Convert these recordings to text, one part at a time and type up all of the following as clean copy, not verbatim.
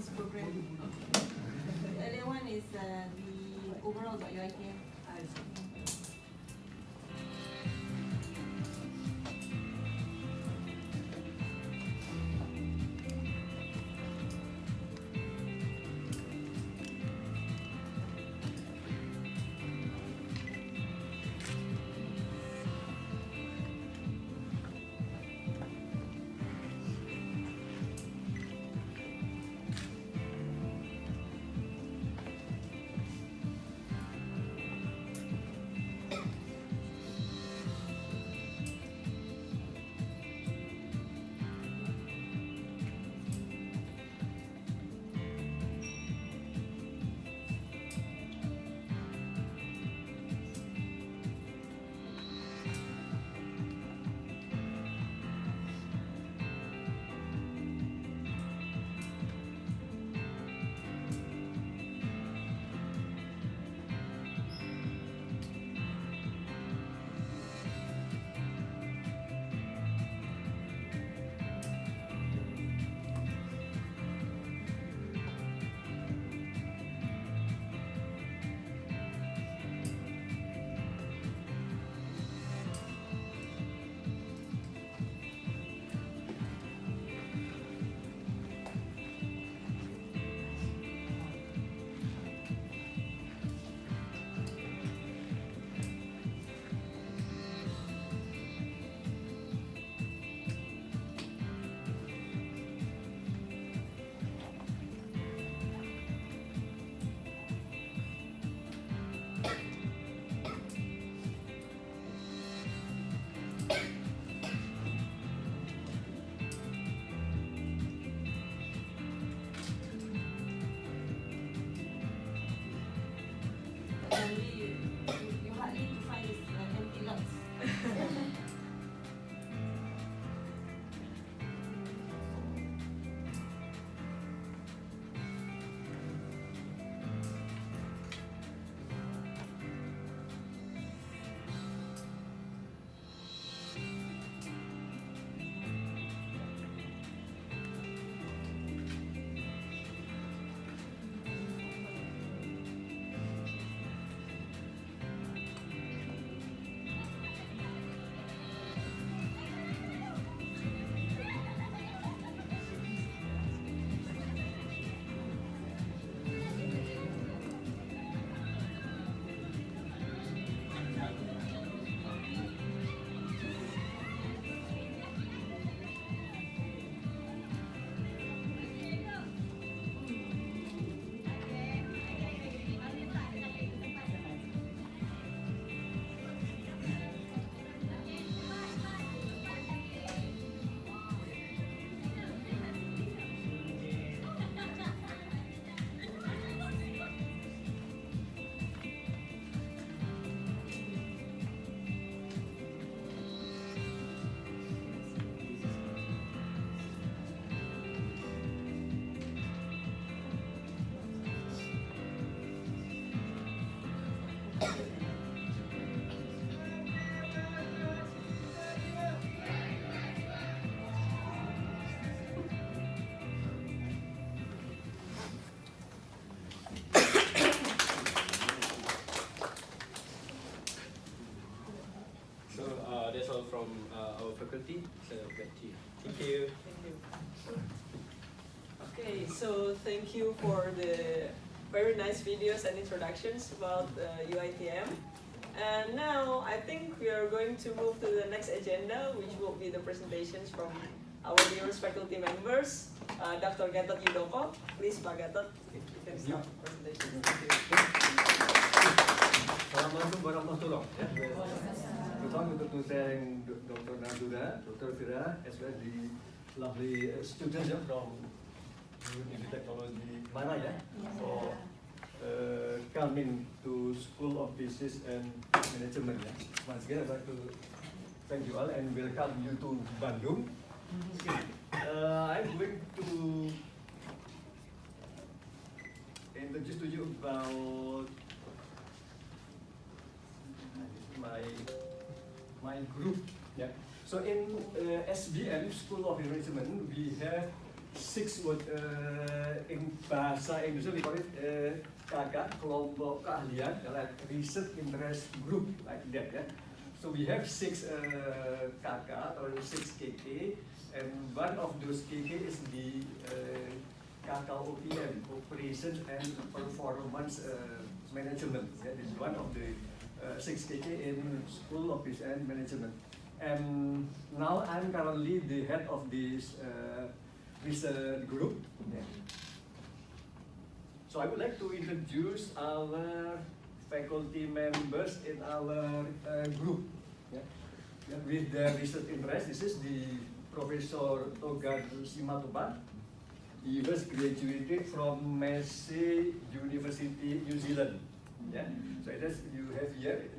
this program. The earlier one is the overall about UiTM. You hardly find this empty lots. That's all from our faculty. So back to you. Thank you. Thank you. Okay, so thank you for the very nice videos and introductions about UiTM. And now I think we are going to move to the next agenda, which will be the presentations from our dearest faculty members. Dr. Gatot Yudoko, please Pak Gatot, you can start the presentation. Assalamualaikum warahmatullahi wabarakatuh. First of all, we want to thank Dr. Nadura, Dr. Vira, as well as the lovely students from UiTM Technology Mana for coming to School of Business and Management. Once again, I'd like to thank you all and welcome you to Bandung. I'm going to introduce to you about my group. Yeah. So in SBM, School of Management, we have six what in bahasa Indonesia we call it KK, kelompok keahlian, like research interest group like that ya. So we have six KK or six KK, and one of those KK is the KKOPM, Operations and Performance Management. Yeah, this is one of the six KK in School of Business and Management. And now I'm currently the head of this research group. Yeah. So I would like to introduce our faculty members in our group. Yeah. Yeah, with their research interest, this is the Professor Togar Simatupa. He was graduated from Massey University, New Zealand. Yeah. So it is, you have here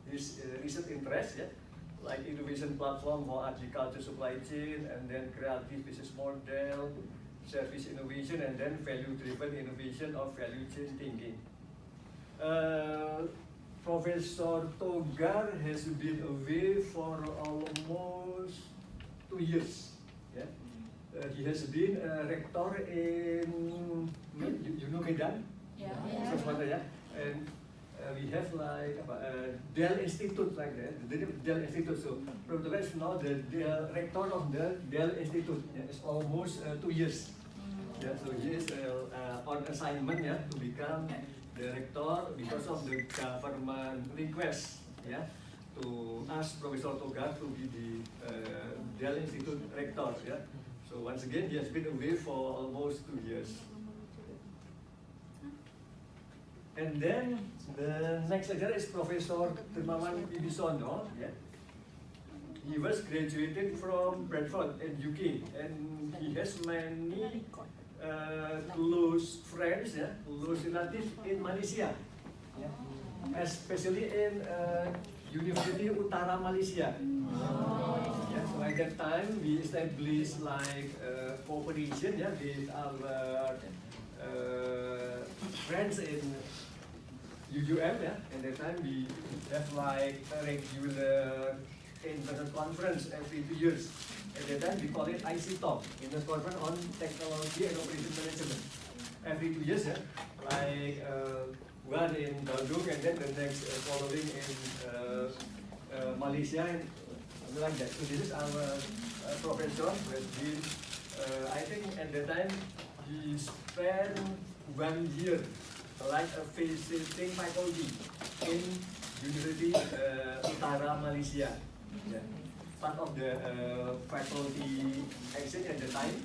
his research interest. Yeah. Like innovation platform for agriculture supply chain, and then creative business model, service innovation, and then value-driven innovation or value chain thinking. Professor Togar has been away for almost 2 years. Yeah? He has been a rector in, you know Medan? Yeah. Yeah. And we have like Dell Institute like that, the Dell Institute. So Professor is now the rector of the Dell Institute. Yeah, it's almost 2 years. Yeah, so he is on assignment yeah, to become the rector because of the government request yeah, to ask Professor Togar to be the Dell Institute rector. Yeah. So once again, he has been away for almost 2 years. And then the next lecturer is Professor Dermawan Wibisono. Yeah. He was graduated from Bradford in UK, and he has many close friends, yeah, close relatives in Malaysia, yeah. Especially in University Utara Malaysia. Yeah, so at that time we established like cooperation yeah, with our friends in UUM, yeah. At that time we have like a regular internal conference every 2 years. At that time we call it IC Talk, International Conference on Technology and Operation Management. Every 2 years, yeah. Like one in Bandung and then the next following in Malaysia and something like that. So this is our professor who has been, I think at the time he spent 1 year like a visiting faculty in University Utara Malaysia. Yeah. Part of the faculty exchange at the time.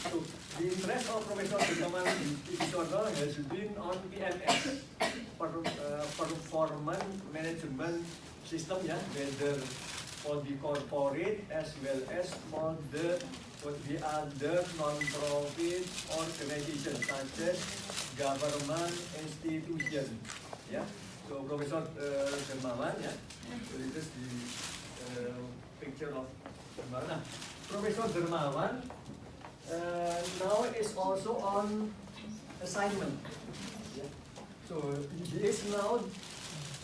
So the interest of Professor Dermawan Wibisono has been on PMS, performance management system, yeah, whether for the corporate as well as for the other non-profit organizations such as government institution. Yeah. So Professor Dermawan, yeah. So this is the picture of Dermawan. Professor Dermawan now is also on assignment. Yeah. So he is now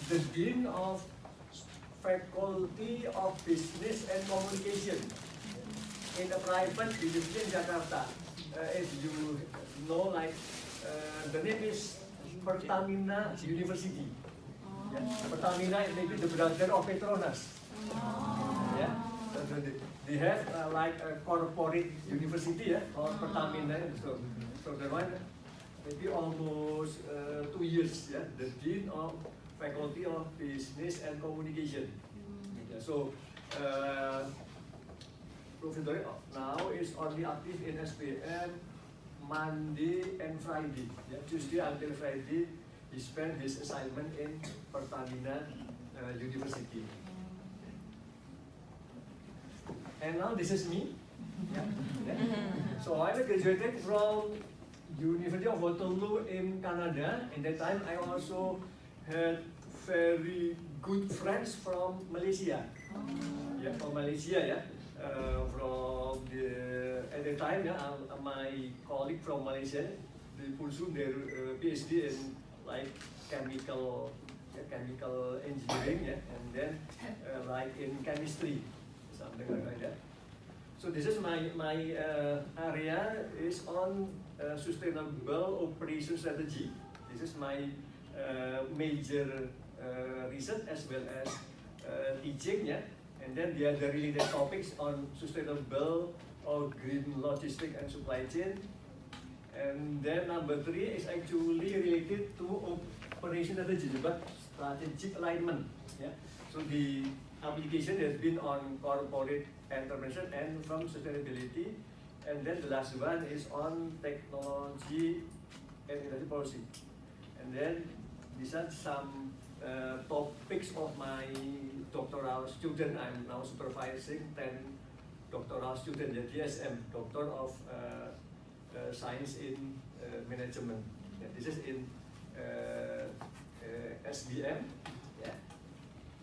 the Dean of Faculty of Business and Communication in a private university in Jakarta. If you know, like the name is Pertamina University. Yeah. Pertamina is maybe the brother of Petronas. Yeah. So they have like a corporate university, yeah, or Pertamina. So the one maybe almost 2 years, yeah, the Dean of Faculty of Business and Communication. Yeah, so Professor now is only active in SPM Monday and Friday. Yeah, Tuesday until Friday, he spent his assignment in Pertamina University. And now this is me. Yeah. Yeah. So I graduated from University of Waterloo in Canada. In that time, I also had very good friends from Malaysia. Yeah, from Malaysia, yeah. From the at the time, yeah, my colleague from Malaysia, they pursued their PhD in like chemical engineering, yeah, and then like in chemistry, something like that. So this is my area is on sustainable operation strategy. This is my major research as well as teaching, yeah. And then the other related topics on sustainable or green logistics and supply chain. And then number 3 is actually related to operation strategy, but strategic alignment. Yeah. So the application has been on corporate entrepreneurship and from sustainability. And then the last one is on technology and industry policy. And then these are some topics of my doctoral student. I'm now supervising 10 doctoral students, DSM, Doctor of Science in Management. Yeah, this is in SBM. Yeah.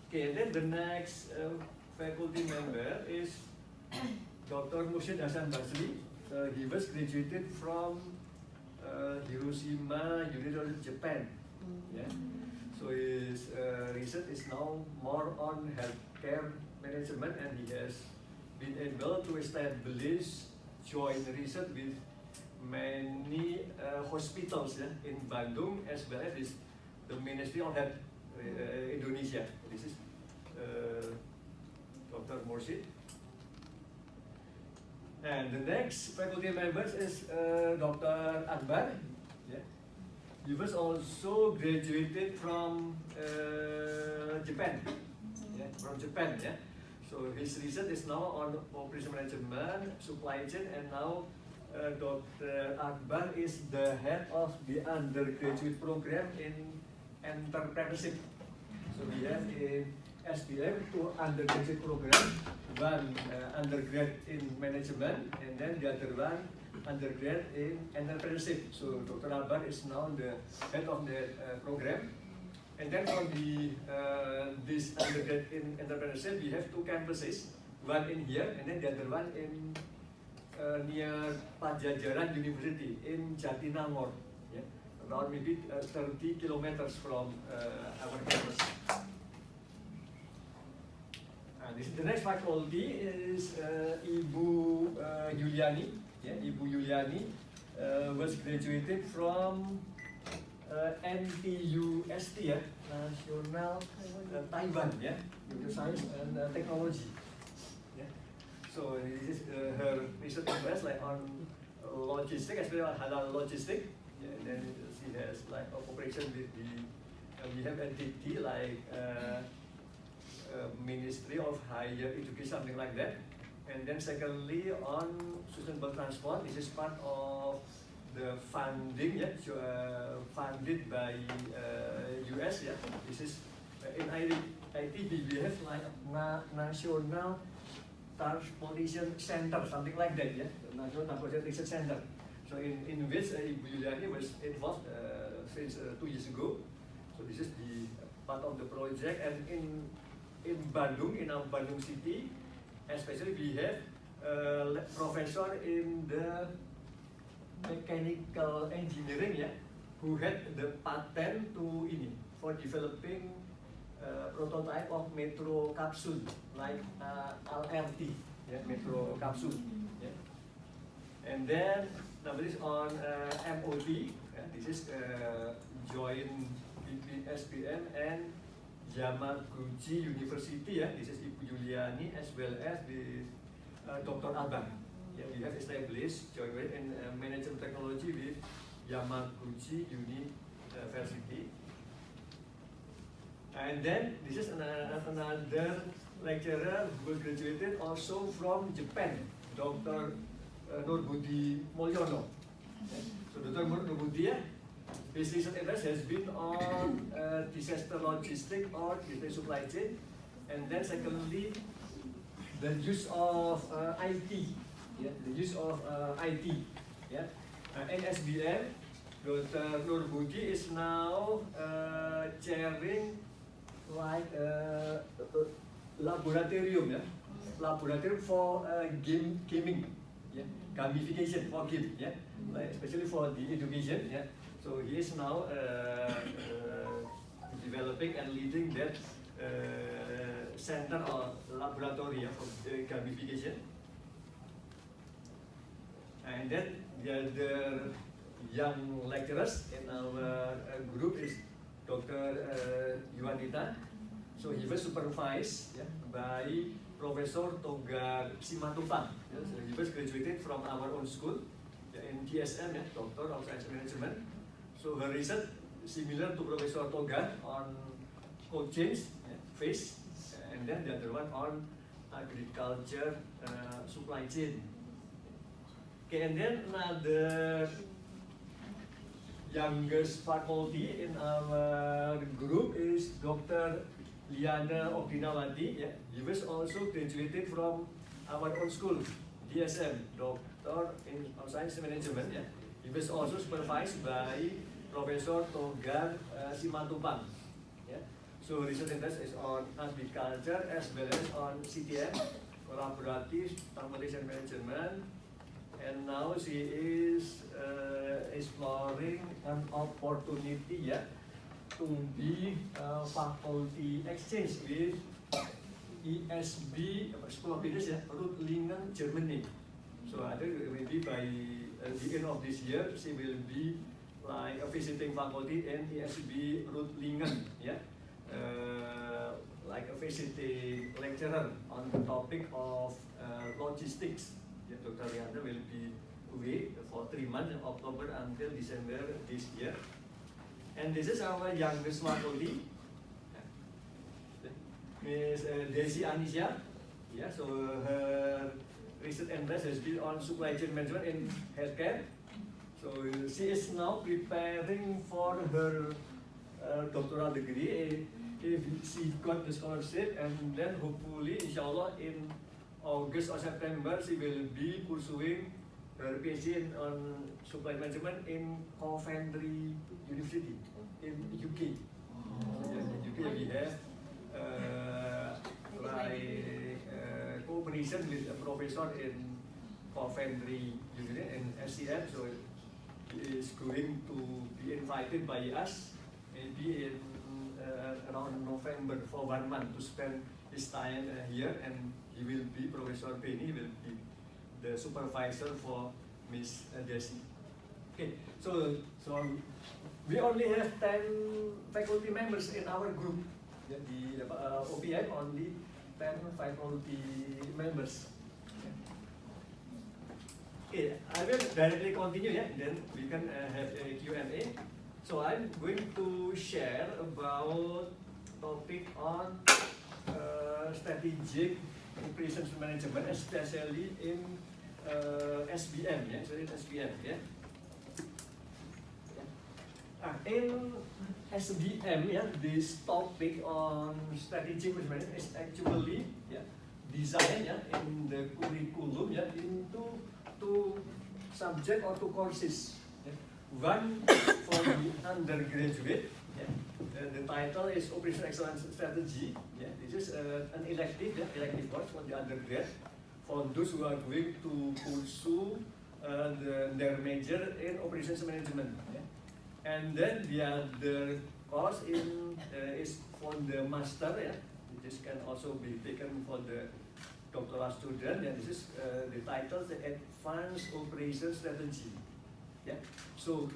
Okay, and then the next faculty member is Dr. Murshid Hasan Basri. He was graduated from Hiroshima University, Japan. Yeah. So his research is now more on healthcare management, and he has been able to establish joint research with many hospitals, yeah, in Bandung as well as the Ministry of Health Indonesia. This is Dr. Murshid. And the next faculty members is Dr. Akbar. Yeah. He was also graduated from Japan. Yeah, from Japan. Yeah. So his research is now on operation management, supply chain, and now Dr. Akbar is the head of the undergraduate program in entrepreneurship. So we have in SBM 2 undergraduate program, one undergrad in management, and then the other one undergrad in entrepreneurship. So Dr. Akbar is now the head of the program. And then on the this undergrad in entrepreneurship, we have 2 campuses, one in here and then the other one in near Pajajaran University in Jatinangor, yeah, around maybe 30 kilometers from our campus. And this is the next faculty is Ibu Yuliani. Yeah, Ibu Yuliani was graduated from NTUST, yeah, National Taiwan, yeah, University of Science and Technology. Yeah. So this is her research interest like on logistics, especially on halal logistics. Yeah, and then she has like operation with the we have entity like Ministry of Higher Education, something like that. And then secondly on sustainable transport, this is part of the funding, yeah, funded by US, yeah. This is in ITB we have like National Transportation Center, something like that, yeah, the National Transportation Research Center. So in which Ibu Yuliani was involved since 2 years ago. So this is the part of the project, and in Bandung, in our Bandung city, especially we have professor in the mechanical engineering, yeah, who had the patent to for developing prototype of metro capsule like LRT, yeah, metro capsule, yeah. And then number is on MOT. Yeah, this is joint between SBM and Yamaguchi University. Yeah, this is Ibu Yuliani as well as the Dr. Abang. Yeah, we have established joint in management technology with Yamaguchi University. And then this is another lecturer who graduated also from Japan, Dr. Nurbudi Mulyono. Yeah. So Dr. Nurbudi, his research interest has been on disaster logistics or disaster supply chain, and then secondly, the use of IT. Yeah, the use of IT. Yeah, NSBM. Dr. Nurbudi is now chairing like laboratorium, yeah, laboratorium for gaming, yeah, gamification for game, yeah, like especially for the education, yeah. So he is now developing and leading that center or laboratory, yeah, for gamification. And then the other young lecturers in our group is Dr. Yuanita. So he was supervised by Professor Toga Simatupang. So he was graduated from our own school in TSM, Doctor of Science Management. So her research similar to Professor Toga on cold chains, fish, and then the other one on agriculture supply chain. Okay, and then another youngest faculty in our group is Dr. Liana Ogdinawati. He was also graduated from our own school, DSM, Doctor in Science Management. He was also supervised by Professor Toga Simatupang. So research interest is on agriculture as well as on CTM, collaborative transportation management. And now she is exploring an opportunity to be faculty exchange with ESB School of Business, Reutlingen, Germany. So I think maybe by the end of this year she will be like a visiting faculty in ESB Reutlingen, like a visiting lecturer on the topic of logistics. Dr. Rihanna will be away for 3 months, October until December this year. And this is our youngest faculty, Ms. Desi Anisha. So her research interest has been on supply chain management in healthcare. So she is now preparing for her doctoral degree if she got the scholarship, and then hopefully, inshallah, in August or September, she will be pursuing her PhD on supply management in Coventry University in UK. In UK we have cooperation with a professor in Coventry University in SCM, so he is going to be invited by us maybe in around November for 1 month to spend his time here, and he will be, Professor Benny will be the supervisor for Miss Desi. Okay, so we only have 10 faculty members in our group. The OPM only 10 faculty members. Okay, I will directly continue, then we can have a Q&A. So I'm going to share about topic on strategic operations management, especially in SBM, so in SBM, in SBM, this topic on strategic management is actually designed in the curriculum into 2 subjects or 2 courses. One for the undergraduate, the title is Operational Excellence Strategy. This is an elective course for the undergrad for those who are going to pursue their major in operations management. And then the other course is for the master. This can also be taken for the doctoral student. And this is the title, the Advanced Operations Strategy. So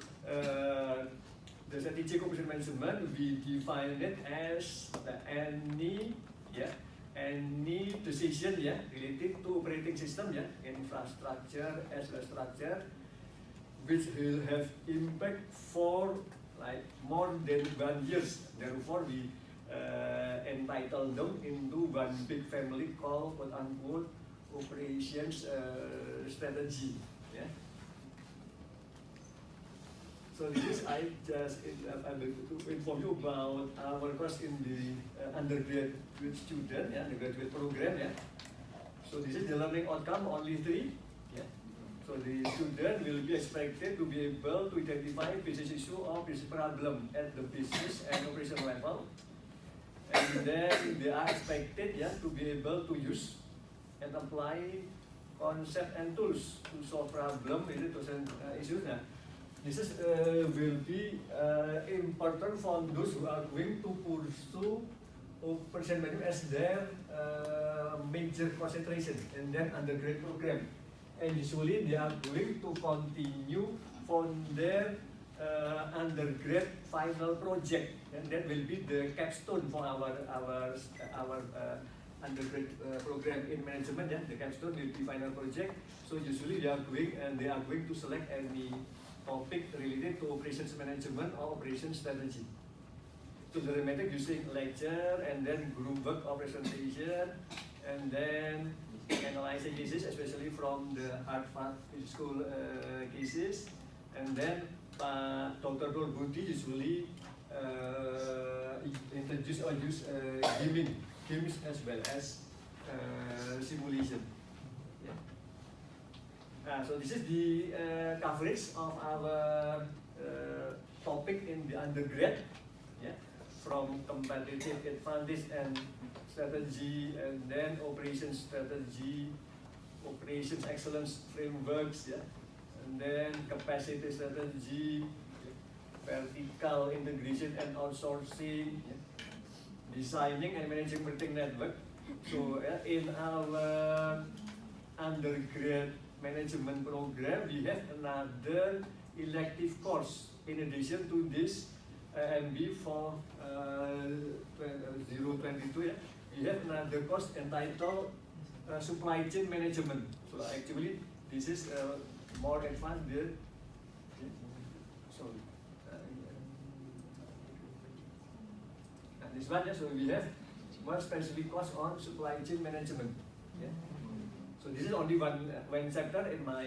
the strategic operation management, we define it as any decision related to operating system, infrastructure as well as structure, which will have impact for like more than 1 year. Therefore, we entitle them into one big family called quote unquote operations strategy. So this is I will inform you about our course in the undergraduate student, the graduate program. So this is the learning outcome, only 3. So the student will be expected to be able to identify business issue or business problem at the business and operation level, and then they are expected to be able to use and apply concept and tools to solve problem related to issues. This is will be important for those who are going to pursue operation management as their major concentration in their undergraduate program. and usually they are going to continue for their undergrad final project, and that will be the capstone for our undergrad program in management. Yeah, the capstone will be final project. So usually they are going to select any topic related to operations management or operations strategy. So the remaining using lecture and then group work or presentation, and then analyzing cases, especially from the Harvard school cases, and then Dr. Budi usually introduce or use games as well as simulation. Yeah. So this is the coverage of our topic in the undergrad. Yeah. From competitive advantage and strategy, and then operations strategy, operations excellence frameworks, yeah, and then capacity strategy, vertical integration and outsourcing, yeah, designing and managing meeting network. So in our undergrad management program, we have another elective course in addition to this MB for 022. Yeah. We have another course entitled supply chain management. So actually, this is more advanced there. Sorry. And this one, yeah, so we have one specific course on supply chain management. Yeah. So this is only one chapter in my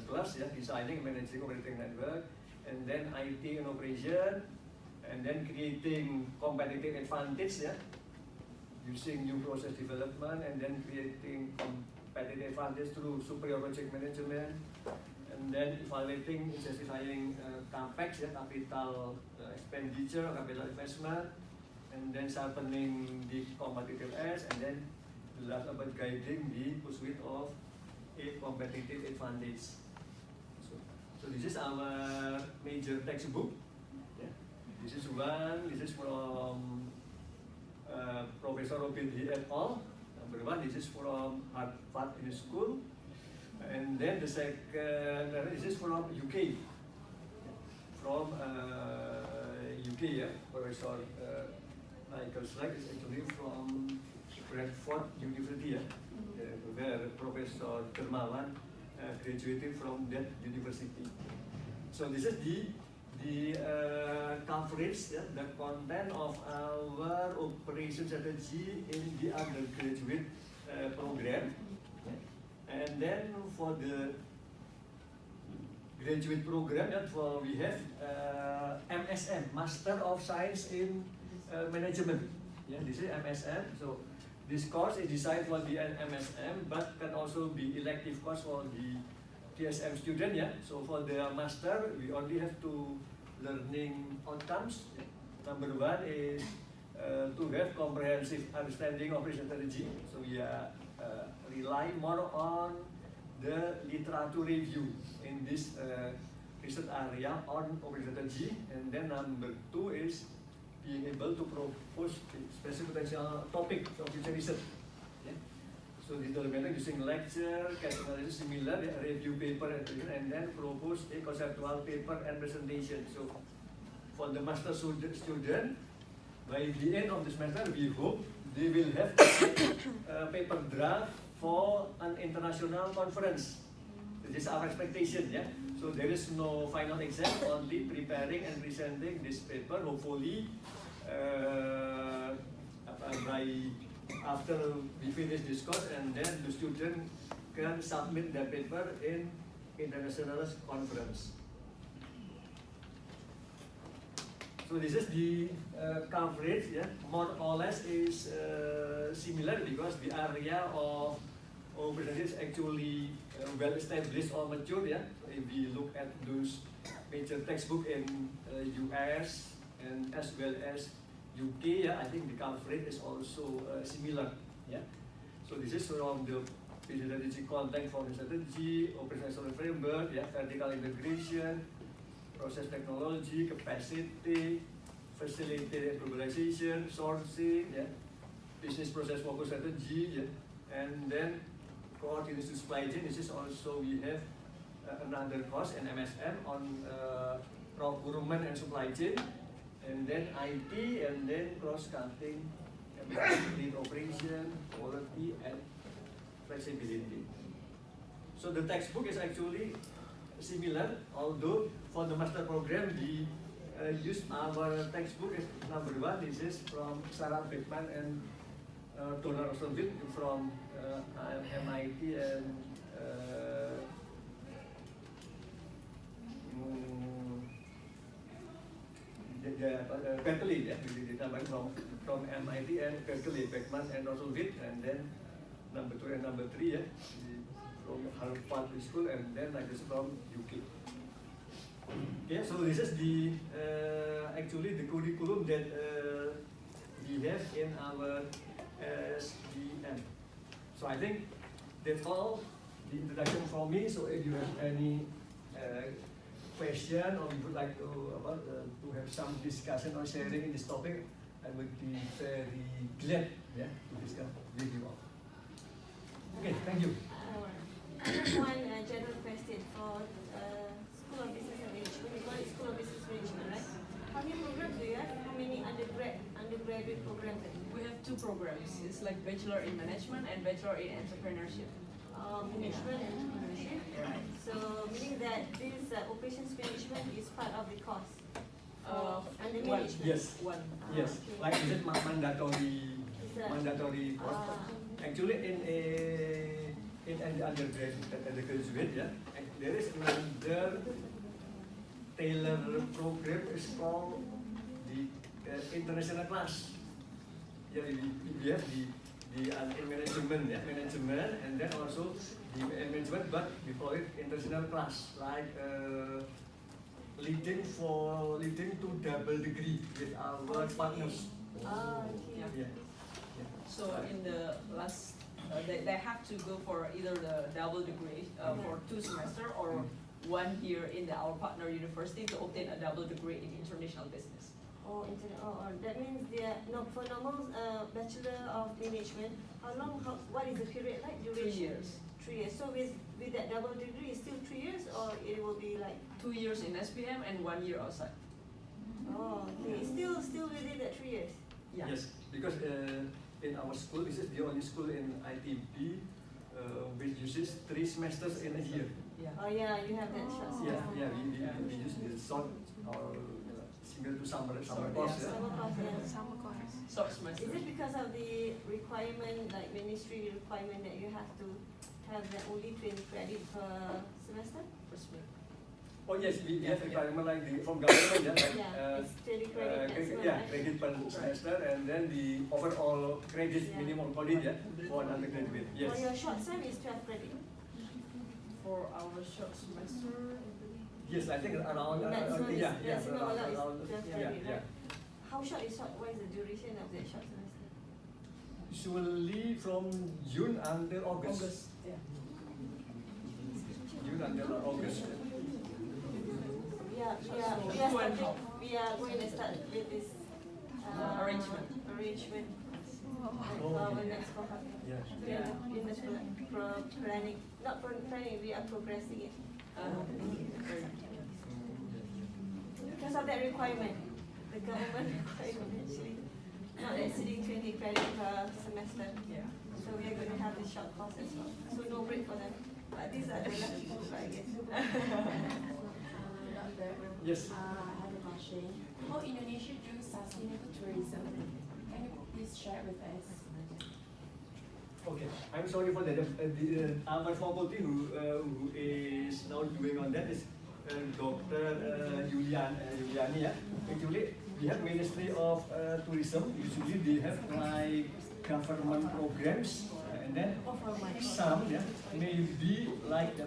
class. Yeah, designing and managing operating network, and then IT and operation, and then creating competitive advantage, yeah, using new process development, and then creating competitive advantage through superior project management, and then evaluating, justifying capex, yeah, capital expenditure, capital investment, and then sharpening the competitive edge, and then the last about guiding the pursuit of a competitive advantage. So this is our major textbook. Yeah. This is one. This is from Professor Robin D. et al. Number one. This is from Harvard School, and then the second. This is from UK. From UK. Yeah. Professor Michael Slack is actually from Bradford University. Yeah. Where Professor Dermawan graduated from that university. So this is the coverage, yeah, the content of our operation strategy in the undergraduate program. And then for the graduate program, yeah, we have MSM, Master of Science in Management. Yeah, this is MSM. So this course is designed for the MSM, but can also be elective course for the TSM student. Yeah. So for the master, we only have two learning outcomes. Number one is to have comprehensive understanding of operation strategy. So we rely more on the literature review in this research area on operation strategy. And then number two is being able to propose specific potential topic of future research. Yeah. So this document using lecture, case analysis, similar, review paper, and then propose a conceptual paper and presentation. So for the master student, by the end of the semester, we hope they will have a paper draft for an international conference. This is our expectation. Yeah. So there is no final exam, only preparing and presenting this paper. Hopefully, after we finish this course, and then the student can submit their paper in international conference. So this is the coverage. Yeah, more or less is similar because the area of operation is actually well established or mature. Yeah, so if we look at those major textbook in US and as well as UK, yeah, I think the coverage is also similar. Yeah, so this is from the strategy content for the strategy, operational framework, yeah, vertical integration, process technology, capacity, facility and globalization, sourcing, yeah, business process focus strategy, yeah, and then coordination supply chain. This is also we have another course in MSM on procurement and supply chain, and then IT, and then cross-cutting, lean operation, quality, and flexibility. So the textbook is actually similar, although for the master program we use our textbook is number 1. This is from Sarah Beckman and Donald Rosenfeld from MIT and Berkeley, from MIT and Berkeley, Beckman and Rosenfeld, and then number 2 and number 3 from Harvard School, and then like this from UK. Yeah, so this is the actually the curriculum that we have in our SDM. So I think that's all the introduction from me. So if you have any question or you would like to have some discussion or sharing in this topic, I would be very glad to discuss with you all. Okay, thank you. I have one general question for School of Business Management. We call it School of Business Management, right? How many programs do you have? How many undergraduate programs? We have 2 programs. It's like Bachelor in Management and Bachelor in Entrepreneurship. Management and entrepreneurship. Right. So meaning that this operations management is part of the course. Under one. management. Yes. One. Yes, Okay. like is it mandatory course? Actually, in an undergraduate, there is another tailored program is called the international class. Yeah, we have the in management, management, and then also the management, but we call it international class, like leading to double degree with our partners. Okay. Yeah. Yeah. So in the last, they have to go for either the double degree for 2 semesters or 1 year in our partner university to obtain a double degree in international business. That means for normal Bachelor of Management, what is the period like? 3 Duration? years. 3 years. So with that double degree, it's still 3 years, or it will be like? 2 years in SPM and 1 year outside. Oh, okay. It's still within that 3 years. Yeah. Yes, because in our school, this is the only school in ITB which uses 3 semesters in a year. Yeah. Oh yeah, you have that short semester. We use the short or similar to summer course. Summer course, yeah. Summer course. Short semester. Is it because of the requirement, like ministry requirement, that you have to have that only 20 credit per semester? Oh yes, we have requirement like from government, It's 20 credit maximum, right? credit per semester, and then the overall credit minimum credit for an undergraduate. Yes. For your short sem is 12 credit. For our short semester, Yes, I think around Maximum is around 12 credit, yeah. right? How short is short? What is the duration of that short semester? Usually from June until August. Yeah. June until August. We are going to start with this Arrangement. Our next cohort. Yeah. We are in the planning, not planning, we are progressing it. Because of that requirement, the government requirement actually, not exceeding 20 credit per semester. Yeah. So we are going to have this short course as well. So no break for them. But these are the lucky people, I guess. Yes. I have a question. How Indonesia do sustainable tourism? Can you please share with us? Okay, I'm sorry for that. Our faculty who is now doing on that is Dr. Yuliani. Actually, we have Ministry of Tourism. Usually they have like government programs, and then some maybe like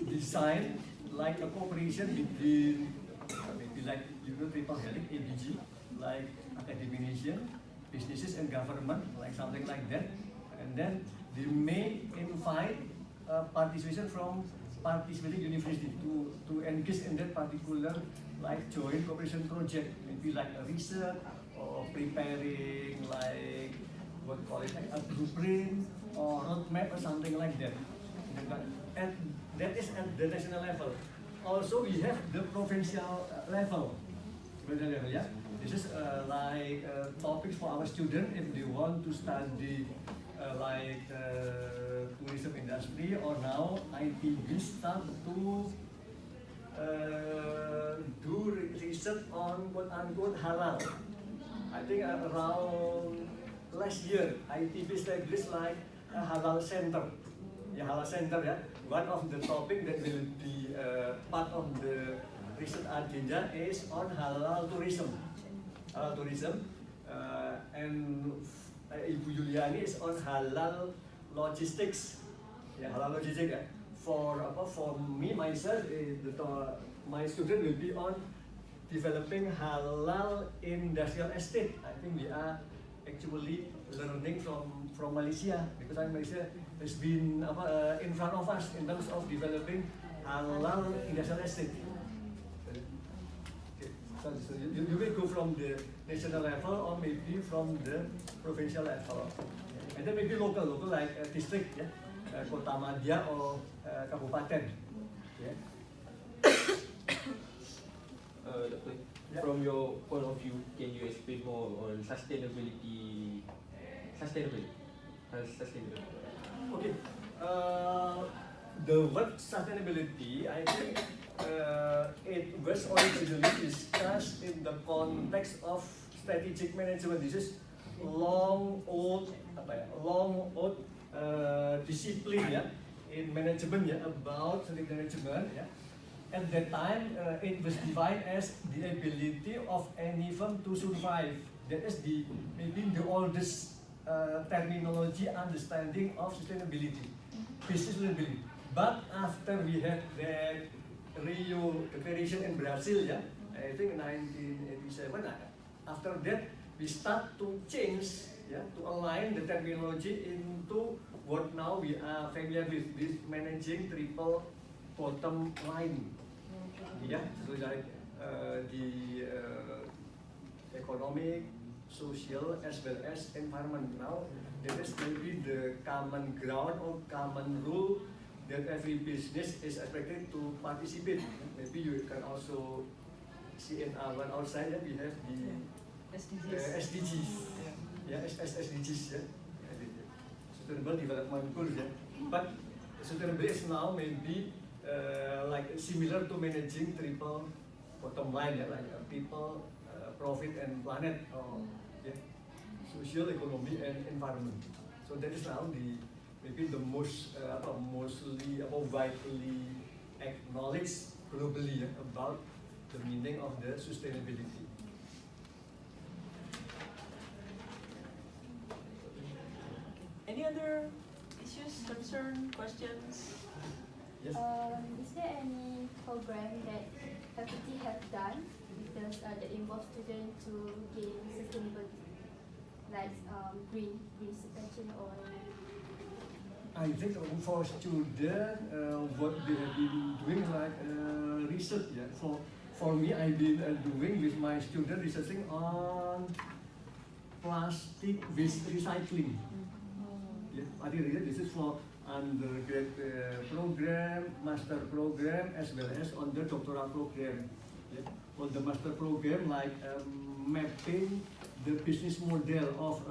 design like a cooperation between maybe like triple helix ABG, like academic nation, businesses and government, like something like that, and then they may invite participation from participating university to engage in that particular like joint cooperation project, maybe like a research or preparing like what call it like a blueprint or roadmap or something like that. And that is at the national level. Also, we have the provincial level. Yeah. This is like topics for our students if they want to study tourism industry, or now ITB start to do research on quote-unquote halal. I think around last year, ITB established like a halal center. Yeah, halal center, yeah. One of the topic that will be part of the research agenda is on halal tourism. Halal tourism, and Ibu Yuliani is on halal logistics. Yeah, halal logistics. Yeah. For me myself, my student will be on developing halal industrial estate. I think we are actually learning from Malaysia, because Malaysia has been in front of us in terms of developing halal industrial estate. Okay. So you will go from the national level or maybe from the provincial level, and then maybe local like district, yeah, Kota Madya or Kabupaten. Yeah. Doctor, Yeah. from your point of view, can you explain more on sustainability? Sustainability. Okay. The word sustainability, I think it was originally discussed in the context of strategic management. This is long old discipline, yeah, in management, yeah, about strategic management, yeah. At that time, it was defined as the ability of any firm to survive. That is maybe the oldest terminology understanding of sustainability, business sustainability. But after we had that Rio Declaration in Brazil, yeah, I think 1987. After that, we start to change, yeah, to align the terminology into what now we are familiar with, this managing triple bottom line. Yeah, so like the economic, social, as well as environment. Now, there is maybe the common ground or common rule that every business is expected to participate. Maybe you can also see in our outside that we have the SDGs. Yeah, SDGs. Yeah. Sustainable Development Goals. Yeah. But sustainability is now maybe like similar to managing triple bottom line, yeah, like people, profit and planet, or yeah, social, economy and environment. So that is now maybe the most mostly widely acknowledged globally, yeah, about the meaning of the sustainability. Any other issues, concern, questions? Yes. Is there any program that faculty have done because that involves students to gain sustainability, like green suspension or? I think for students, what they have been doing like research. Yeah. For me, I've been doing with my student researching on plastic waste recycling. Yeah, I think this is for undergrad program, master program, as well as on the doctoral program. Yeah. On the master program, like mapping the business model of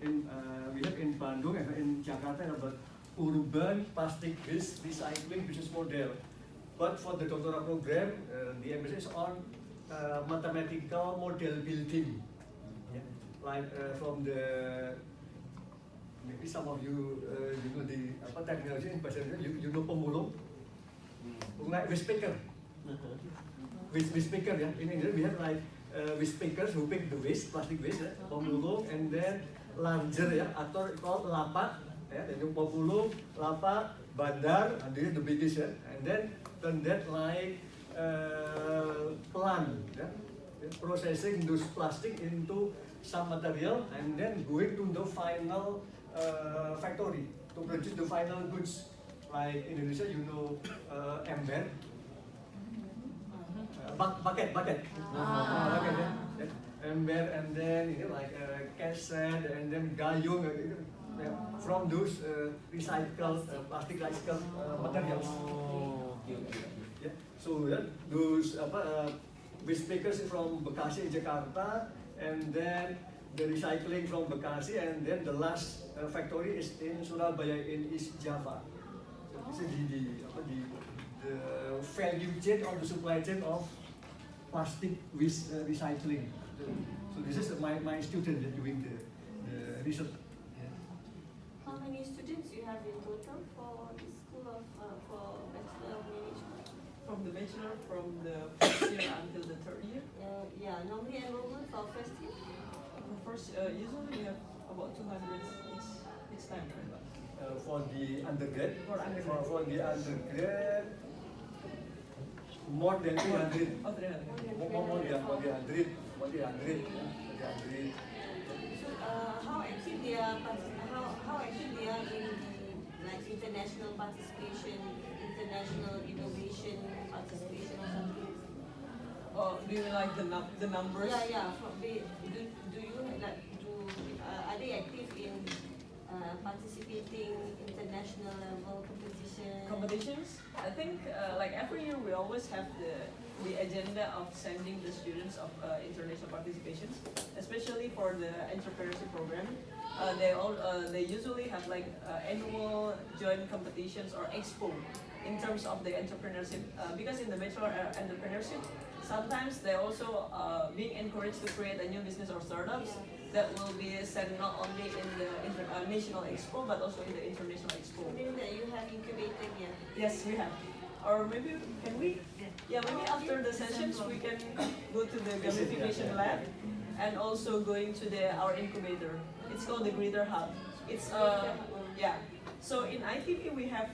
we have in Bandung and in Jakarta about urban plastic waste recycling business model. But for the doctoral program, the emphasis on mathematical model building. Yeah. Like from the maybe some of you know the technology in bahasa Indonesia, you know pemulung, like waste picker. Waste picker, yeah. In India we have like waste pickers who pick the waste, plastic waste, yeah, pemulung, and then langer, yeah, atau called lapak, yeah, then yung pemulung, lapak, bandar, and this is the biggest, yeah, and then turn that like plant, yeah, processing those plastic into some material and then going to the final factory to produce the final goods. Like in Indonesia, you know, ember, bucket, bucket, yeah. Ember, and then you know like cassette, and then gayung, from those recycled plastic recycled materials. Okay, okay. Yeah. So those waste makers from Bekasi, Jakarta, and then the recycling from Bekasi, and then the last factory is in Surabaya in East Java. So this is the value chain or the supply chain of plastic waste recycling. So this is my student doing the research. How many students you have in total for the school of for Bachelor of Management? From the bachelor, from the first year until the third year. Yeah, normally enrollment for first year. The first, usually we have about 200 each time, right? For the undergrad, For undergrad. for the undergrad, more than 300. Oh, 300. More than 100. So how active they are? How active they are in the like international participation, international innovation participation or something? Oh, do you like the numbers? Yeah. Do you like are they active in participating international level competition? Competitions? I think like every year we always have the agenda of sending the students of international participations, especially for the entrepreneurship program. They usually have like annual joint competitions or expo in terms of the entrepreneurship, because in the bachelor entrepreneurship sometimes they also being encouraged to create a new business or startups that will be sent not only in the national expo but also in the international expo. Meaning that you have incubated here. Yes, we have. Or maybe can we? Yeah, maybe after the sessions we can go to the gamification lab and also going to our incubator. It's called the Greater Hub. It's yeah. So in ITP we have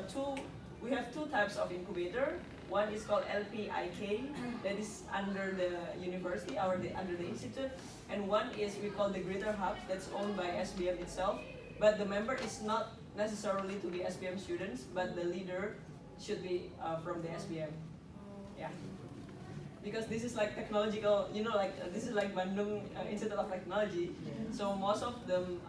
two types of incubator. One is called LPIK, that is under the university or under the institute, and one is we call the Greater Hub, that's owned by SBM itself. But the member is not necessarily to be SBM students, but the leader should be from the SBM. Yeah. Because this is like technological, this is like Bandung Institute of Technology. So most of them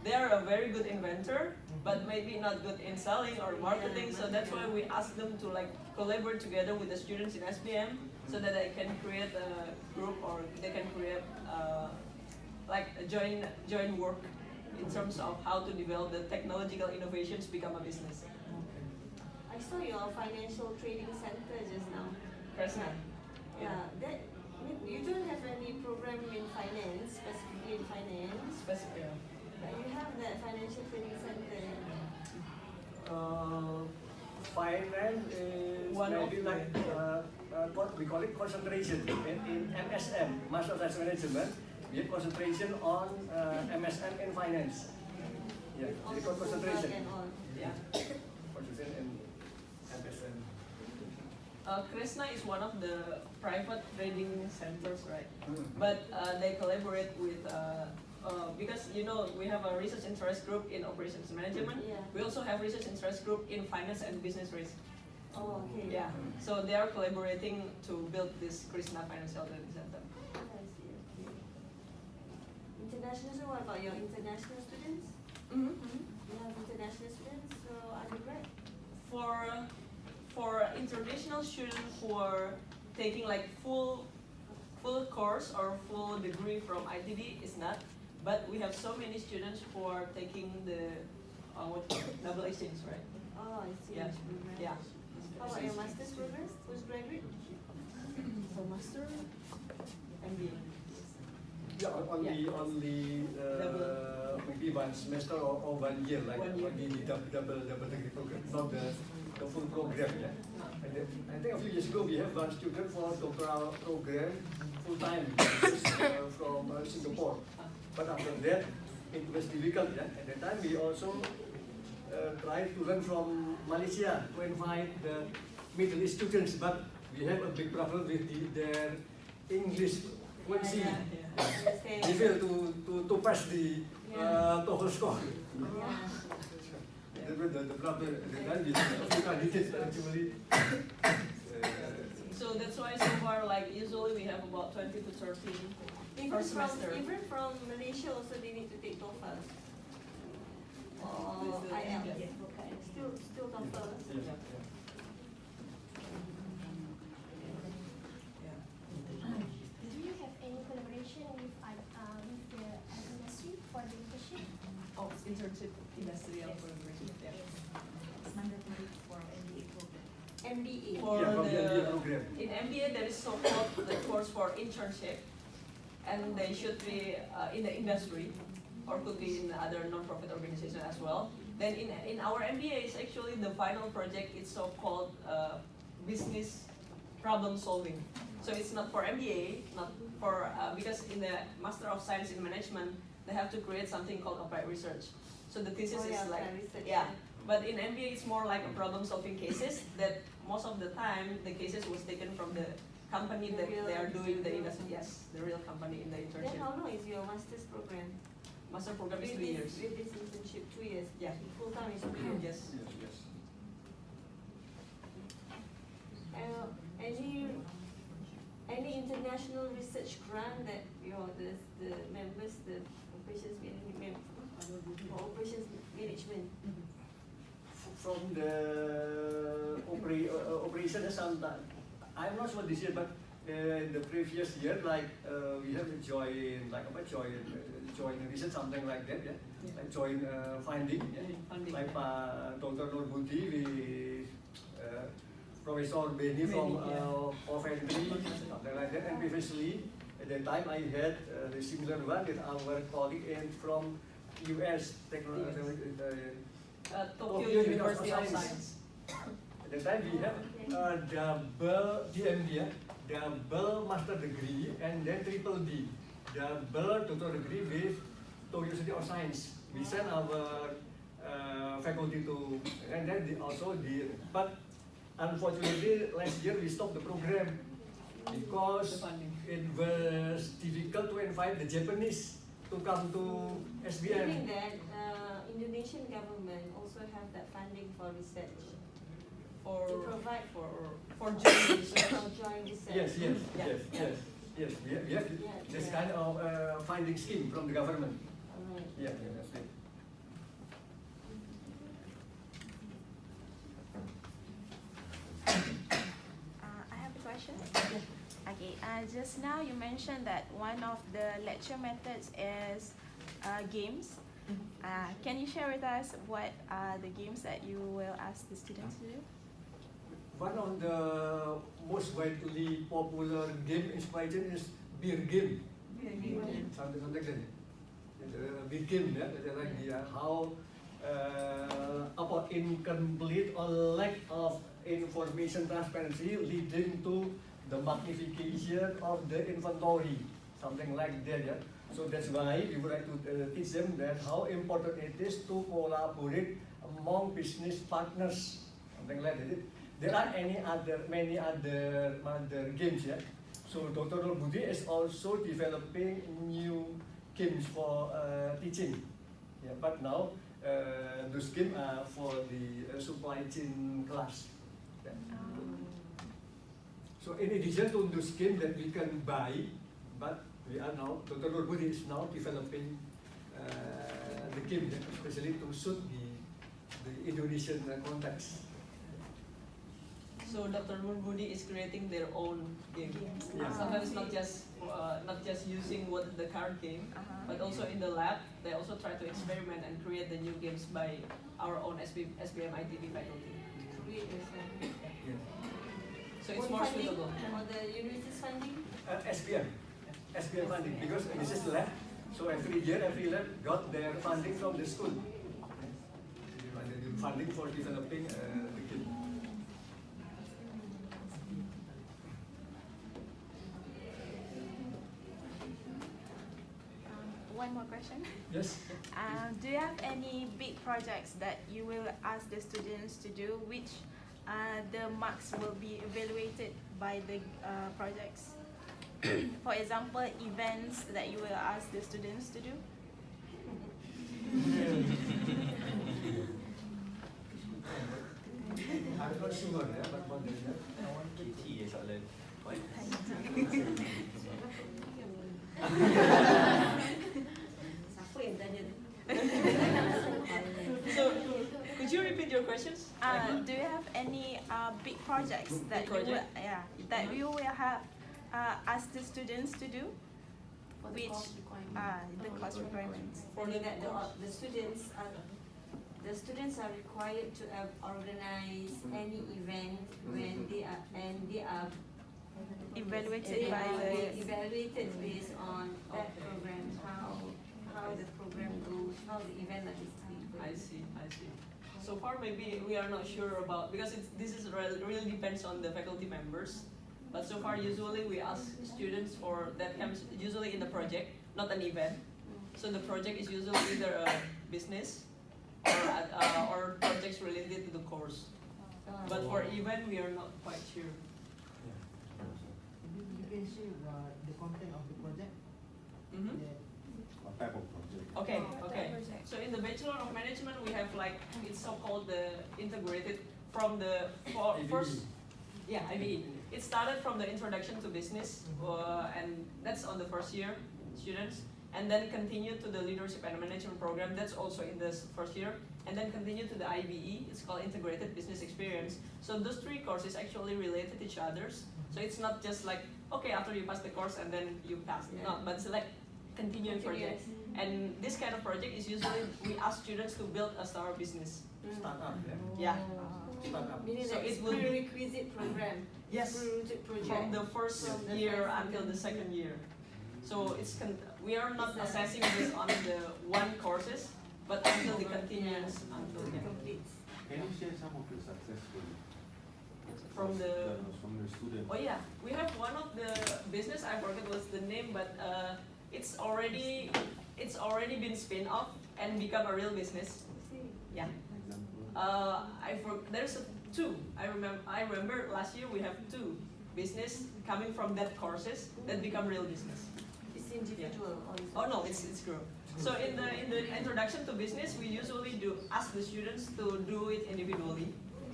they are a very good inventor, but maybe not good in selling or marketing. So that's why we ask them to like collaborate together with the students in SBM, so that they can create a group or they can create like a joint work in terms of how to develop the technological innovations become a business. I saw your financial trading center just now. Personal. Yeah, that you don't have any program in finance, specifically in finance, Specific. but you have that financial trading center. Finance is One of maybe like we call it concentration in MSM, Master of Science Management. We have concentration on MSM in finance. Yeah, we call concentration. And all. Yeah. Concentration in MSM. Kresna is one of the private trading centers, right? Mm. But they collaborate with, because we have a research interest group in operations management. Yeah. We also have research interest group in finance and business risk. Oh, okay. Yeah. So they are collaborating to build this Kresna Financial Trading Center. I see. Okay. International. So what about your international students? Mm-hmm. You have international students, so undergrad. For international students who are taking like full course or full degree from ITD is not, but we have so many students who are taking the double exchange, right? Oh, I see. Yeah. Program. Yeah. How about your master's progress? Postgraduate? For master, MBA. Yeah, only maybe one semester or 1 year, like 1 year. only the double degree program, not the full program. Yeah. And then, I think a few years ago we have one student for doctoral program full time from Singapore. But after that, it was difficult. Yeah. At that time, we also tried to learn from Malaysia to invite the Middle East students, but we have a big problem with their English fluency. Understand. They fail to pass the TOEFL score. Yeah. The problem then is a few candidates actually. So that's why so far, like usually we have about 20 to 30 Even per semester. from Malaysia also they need to take TOEFL. or IL? Okay, still cover. Yeah. Do you have any collaboration with the industry for the internship? Oh, internship industrial collaboration. Yeah. It's mandatory for MBA program. MBA. For Yeah, from the MBA the program. in MBA there is so-called the course for internship, and they should be in the industry, or could be in other non-profit organization as well. Then in our MBA is actually the final project. It's so-called business problem solving. So it's not for MBA, not for because in the Master of Science in Management they have to create something called applied research. So the thesis is like research. yeah. But in MBA, it's more like a problem-solving cases that most of the time the cases was taken from the company that they are doing the industry. Yes, the real company in the Then internship. how long is your master's program? Master program is With 3 this- years. With this internship, 2 years. Yeah. Full time is 2 years. Yes. Yes. Any international research grant that the members, the operations management or operations management? From the operation sometime, I'm not sure this year, but in the previous year, like we have joined, like join research, something like that, yeah. Like join finding, yeah. Funding. Like Dr. Nur Budi with Professor Benny from Coventry, something like that. And previously, at the time, I had the similar one with our colleague from US technology. Tokyo University of Science. At the time we have a double DMD, yeah, double master degree, and then triple D, double doctoral degree with Tokyo University of Science. We send our faculty to, and then but unfortunately last year we stopped the program because The funding. it was difficult to invite the Japanese to come to SBM. Meaning that Indonesian government also have that funding for research, For to provide for joint research. for joint research. Yes. Yeah. Yes. We have this kind of funding scheme from the government. Alright. Yeah, that's it. I have a question. Okay, just now you mentioned that one of the lecture methods is games. Can you share with us what are the games that you will ask the students to do? One of the most widely popular game inspiration is beer game. Something like that. Beer game, yeah. Like how about incomplete or lack of information transparency leading to the magnification of the inventory, something like that, yeah. So that's why we would like to teach them that how important it is to collaborate among business partners, something like that. There are many other games, yeah. So Dr. Nur Budi is also developing new games for teaching, yeah. But now those games are for the supply chain class. Yeah. So in addition to those games that we can buy, but we are now, Dr. Nur Budi is now developing the game, especially to suit the Indonesian context. So Dr. Nur Budi is creating their own game. Yeah. Sometimes not just using what the current game, but also in the lab they also try to experiment and create the new games by our own SBM ITB faculty. Create yourself. Yeah. So it's Own more funding suitable. for the university's funding. SBM funding, because this is lab, so every year every lab got their funding from the school. Funding for developing the game. One more question. Yes. Do you have any big projects that you will ask the students to do, which the marks will be evaluated by the projects? For example, events that you will ask the students to do? I'm not sure, yeah, but what is that? KT ya soalan. Siapa yang tanya tu? projects that project? that you will have ask the students to do? For the Which course requirement. the course requirements. Meaning that the students are required to organize any event when they are Evaluated by the evaluated based on that program, how the program goes, how the event are displayed. I see. So far, maybe we are not sure about, because this is really depends on the faculty members. But so far, usually we ask students for that comes usually in the project, not an event. So the project is usually either a business or projects related to the course. But for event, we are not quite sure. You can share the content of the project. Mm-hmm. What type of project? Okay. So in the Bachelor of Management, we have like, it's so-called the integrated from the first, IBE. It started from the introduction to business, and that's on the first year students, and then continued to the leadership and management program. That's also in the first year, and then continued to the IBE. It's called integrated business experience. So those three courses actually related to each others. So it's not just like, okay, after you pass the course and then you pass. No, but it's like continuing project. And this kind of project is usually we ask students to build a startup business. Startup, Yeah. Startup. Meaning So that it's it will be- prerequisite program. Yes. Prerequisite project. From the first year until the second year. So we are not assessing this on the one courses, but until the continuous until the completes. Can you share some of the successful from the. from the students? Oh yeah, we have one of the business. I forget what's the name, but it's already been spin off and become a real business. Yeah. Example? There's two. I remember last year we have two business coming from that courses that become real business. It's individual. Oh no, it's group. So in the introduction to business, we usually do ask the students to do it individually,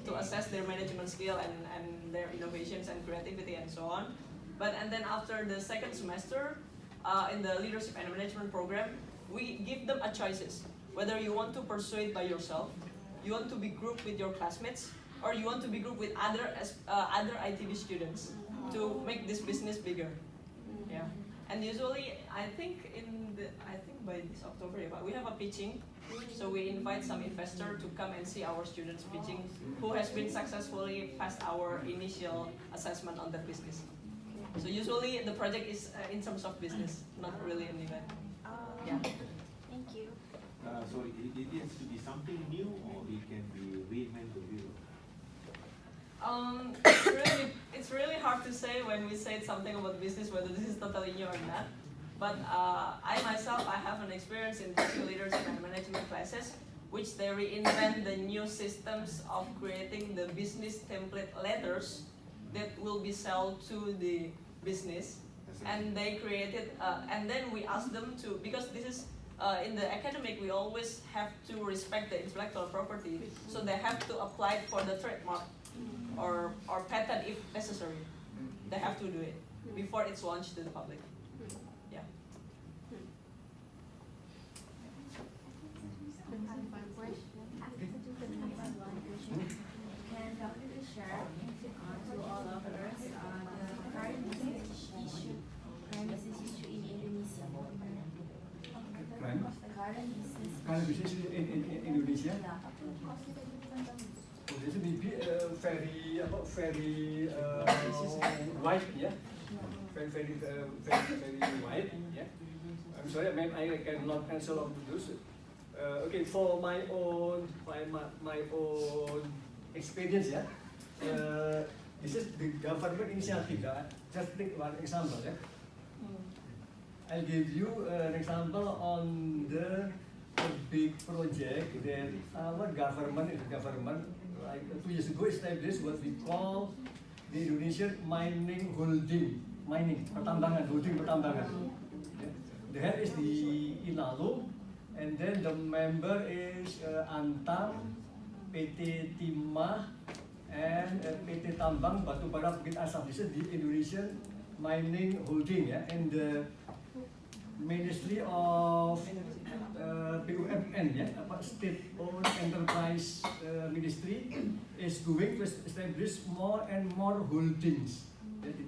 to assess their management skill and their innovations and creativity and so on. And then after the second semester, in the leadership and management program, we give them a choices whether you want to pursue it by yourself, you want to be grouped with your classmates, or you want to be grouped with other ITB students to make this business bigger. Yeah. And usually, I think by this October, we have a pitching. So we invite some investor to come and see our students pitching, who has been successfully passed our initial assessment on that business. So usually the project is in terms of business, not really an event. Yeah. Thank you. So it needs to be something new, or it can be reinvented. It's really hard to say when we say something about business whether this is totally new or not. But I myself, I have an experience in teaching leadership and management classes, which they reinvent the new systems of creating the business template letters that will be sold to the business. And they created, and then we asked them to, because this is, in the academic, we always have to respect the intellectual property, so they have to apply for the trademark or patent if necessary. They have to do it before it's launched to the public. Yeah. Can Dr. share to all of us the current business issue in Indonesia? Current business in Indonesia? This may be very wide, yeah. Very wide, yeah. I'm sorry, I cannot answer on those. Okay, for my own experience, yeah. This is the government initiative. Just take one example, yeah. I'll give you an example on the big project that our government, like 2 years ago, established what we call the Indonesian mining holding, pertambangan. Yeah. The head is the Inalum, and then the member is Antam, PT Timah, and PT Tambang Batubara Bukit Asam. This is the Indonesian mining holding, yeah, and Ministry of BUMN, ya, state-owned enterprise ministry is going to establish more and more holdings.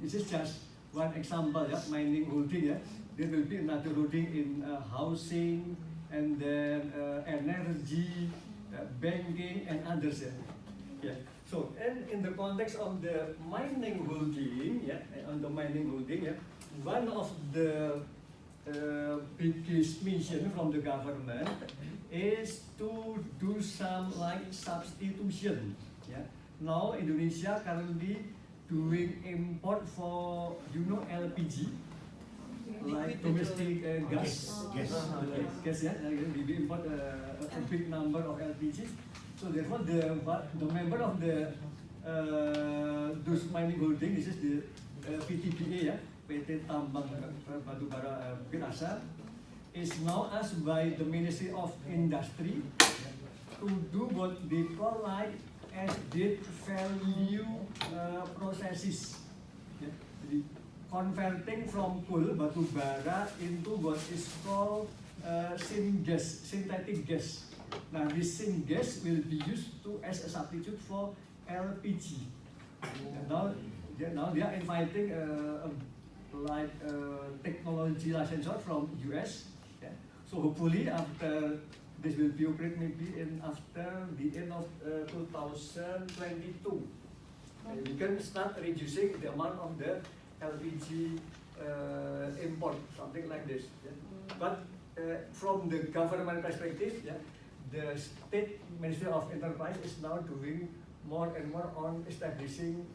This is just one example, ya, mining holding. Ya. There will be another holding in housing, and then energy, banking, and others. Yeah. So, and in the context of the mining holding, one of the biggest mission from the government is to do some like substitution. Yeah. Now Indonesia currently doing import for LPG, like domestic gas. Gas, yeah. We import a big number of LPGs. So therefore, the member of the those mining holding, this is the PTBA, yeah, PT Tambang Batubara Binasa, is now asked by the Ministry of Industry to do what they call like added value processes, yeah. Converting from coal batubara into what is called synthetic gas. Now this syngas will be used as a substitute for LPG. And now they are inviting technology licensor from US. Yeah. So hopefully after this will be operated maybe after the end of 2022, we can start reducing the amount of the LPG import, something like this. Yeah. But from the government perspective, yeah, the State Ministry of Enterprise is now doing more and more on establishing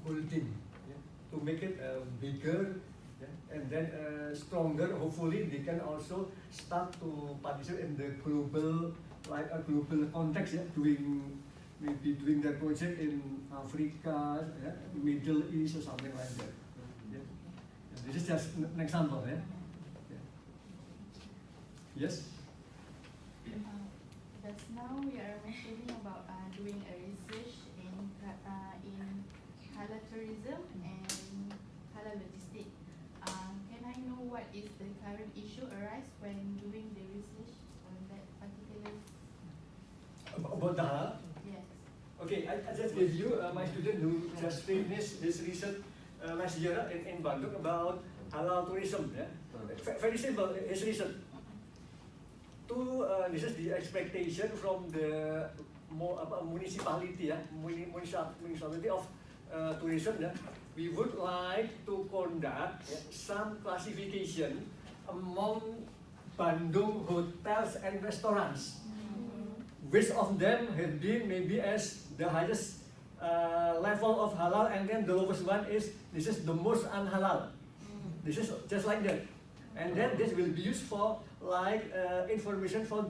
holding, yeah, to make it bigger, yeah, and then stronger. Hopefully, they can also start to participate in the global, like a global context, yeah, maybe doing their project in Africa, yeah, Middle East or something like that. Yeah. This is just an example, yeah. Yeah. Yes. Just now we are mentioning about doing a research in halal tourism and halal logistics. Can I know what is the current issue arise when doing the research on that particular? About the halal? Yes. Okay, I just gave you my student who just finished this research last year in Bandung about halal tourism. Yeah? Very simple, his research. This is the expectation from the municipality, yeah, municipality of tourism. Yeah. We would like to conduct, yeah, some classification among Bandung hotels and restaurants. Which of them have been maybe as the highest level of halal, and then the lowest one is this is the most unhalal. This is just like that, and then this will be used for like information for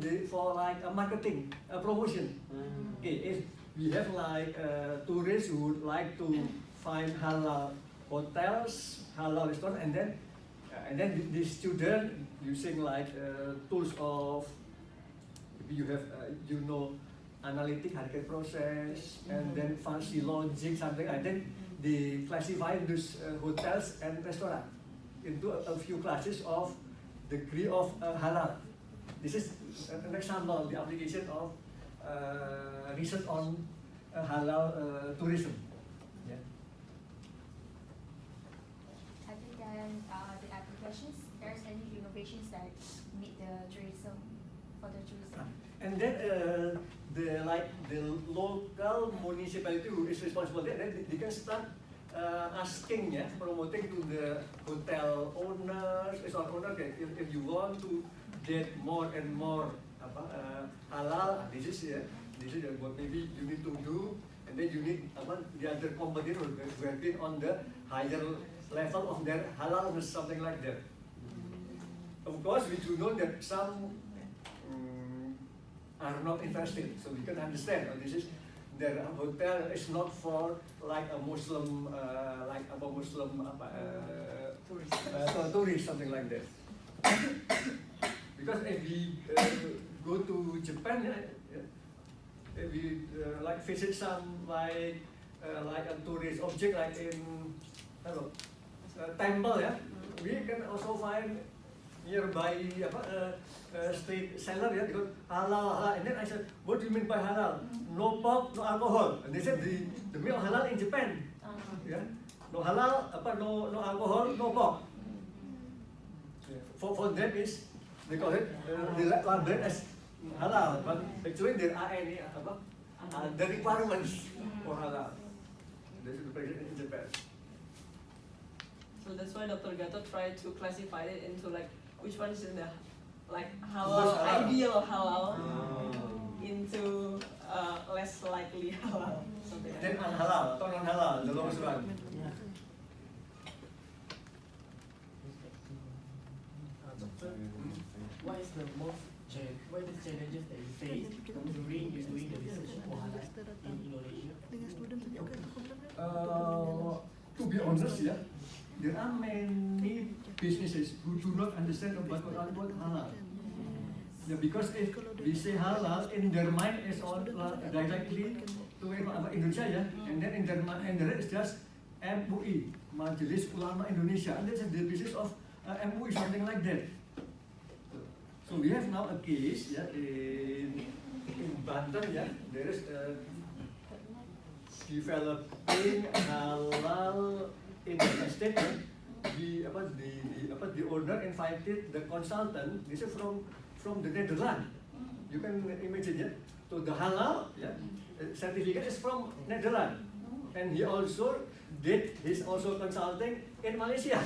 like a marketing promotion. Okay, if we have like tourists who would like to find halal hotels, halal restaurants, and then the student using like tools of, you have analytic hierarchy process, and then fancy logic, something like that. They classify those hotels and restaurants into a few classes of degree of halal. This is an example of the application of research on halal tourism. Yeah. Other than the applications, there's any innovations that meet the tourism, for the tourism? And then the local municipality who is responsible, then they can start asking, yeah, promoting to the hotel owners, restaurant owner, okay, if you want to get more and more halal, this is what maybe you need to do, and then you need the other competitor who have been on the higher level of their halalness, something like that. Of course, we do know that some are not interested, so we can understand. Their hotel is not for like a Muslim, tourist, something like that. Because if we go to Japan, if we like visit some like a tourist object, like in temple, yeah, we can also find nearby street seller, yeah, because halal, halal. And then I said, what do you mean by halal? No pork, no alcohol. And they said the meal halal in Japan. Yeah, no halal, no alcohol, no pork. For them is they call it they label it as halal, but actually there are any the requirements for halal. This is the president in Japan. So that's why Dr. Gatot tried to classify it into like which one is in the like halal, ideal halal into less likely halal. Something like Then that. unhalal, non-halal, the lowest one. What is the what are the challenges that you face during you doing the research for halal in Indonesia? To be honest, yeah, there are many businesses who do not understand about halal. Yeah, because if we say halal, in their mind is all directly to Indonesia, yeah, and then in their mind, and the rest is just MUI, Majelis Ulama Indonesia, and that's the business of MUI, something like that. So we have now a case, yeah, in Banten, yeah, there is developing halal in the state. The owner invited the consultant. This is from the Netherlands. You can imagine, yeah. So the halal, yeah, certificate is from Netherlands, and he also did his also consulting in Malaysia,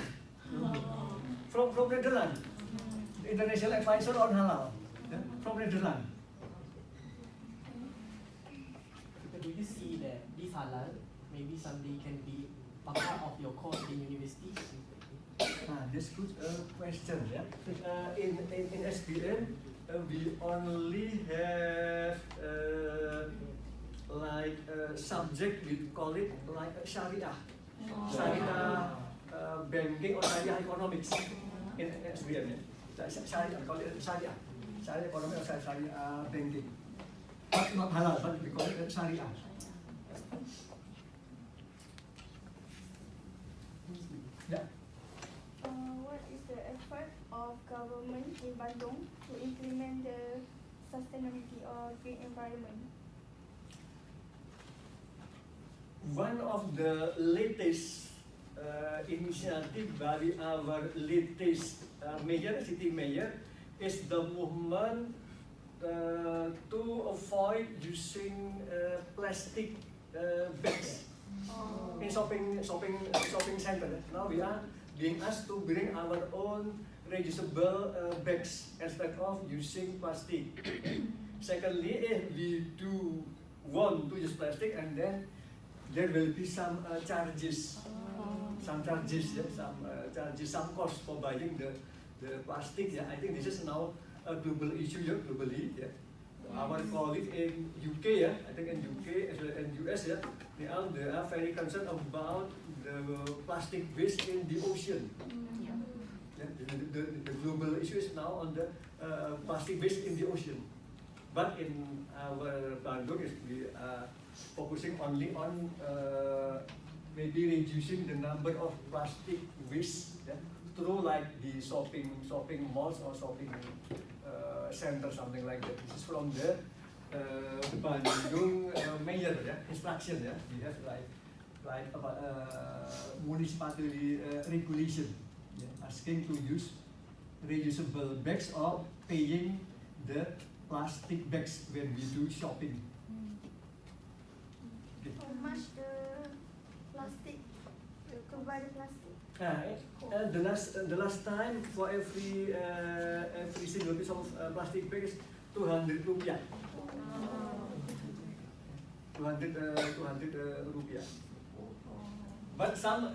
from Netherlands. International advisor on halal, yeah, from Netherlands. Do you see that this halal maybe someday can be part of your course in universities? That's good question. Yeah. In SPM, we only have like subject, we call it like Sharia, banking or Sharia economics in SPM. Yeah. Sharia, call it Sharia economy or Sharia banking. But not halal, but we call it Sharia. Yeah. What is the effort of government in Bandung to implement the sustainability or green environment? One of the latest initiative by our latest city mayor is the movement to avoid using plastic bags in shopping center. Now we are being asked to bring our own reusable bags instead of using plastic. Secondly, if we do want to use plastic, and then there will be some charges, some cost for buying the plastic. Yeah, I think this is now a global issue, yeah, globally. Yeah. Our colleagues in UK, yeah, I think in UK as well as in US, yeah, they are very concerned about the plastic waste in the ocean. Yeah, the global issue is now on the plastic waste in the ocean. But in our Bandung, we are focusing only on maybe reducing the number of plastic waste, yeah, through like the shopping malls or shopping center, something like that. This is from the Bandung mayor, yeah, instruction. Yeah, we have like municipality regulation, yeah, asking to use reusable bags or paying the plastic bags when we do shopping. Okay. How much the plastic to buy the plastic? The last time for every single piece of plastic bag is 200 rupiah. 200 rupiah. But some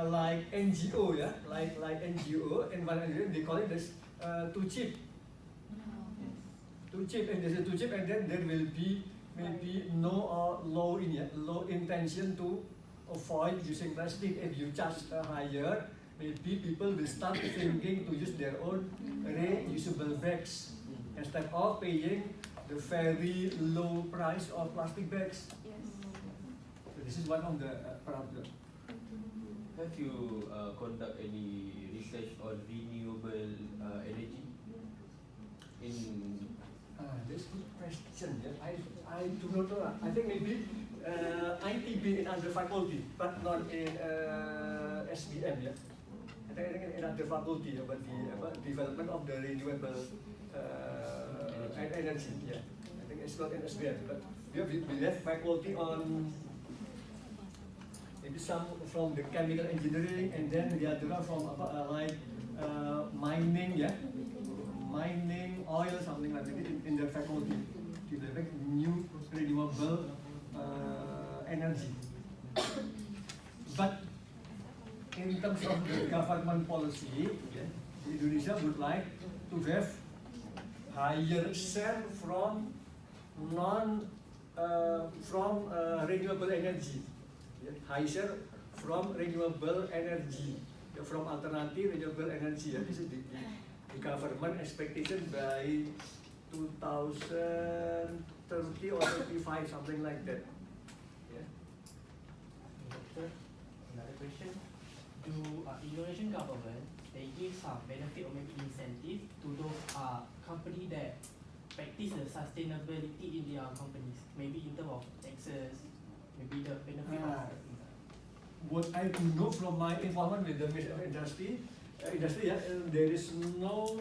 like NGO, yeah, like NGO, environmental, they call it this too cheap. Too cheap, and there's a too cheap, and then there will be maybe no low intention to avoid using plastic. If you charge higher, maybe people will start thinking to use their own reusable bags instead of paying the very low price of plastic bags. Yes. So this is one of the problems. Have you conduct any research on renewable energy in That's a good question. Yeah. I do not know. I think maybe ITB in other faculty, but not in SBM. Yeah. I think in other faculty about the development of the renewable energy. Yeah. I think it's not in SBM, but we have faculty on maybe some from the chemical engineering, and then the other one from mining. Yeah. Mining, oil, something like that in their faculty, developing new renewable energy. But in terms of the government policy, Indonesia would like to have higher share from renewable energy, high share from renewable energy, from alternative renewable energy. This is the government expectation by 2030 or 35, something like that. Yeah. Doctor, another question. Do Indonesian government, they give some benefit or maybe incentive to those company that practice the sustainability in their companies? Maybe in terms of taxes, maybe the benefit of what I do know from my involvement with the industry, there is no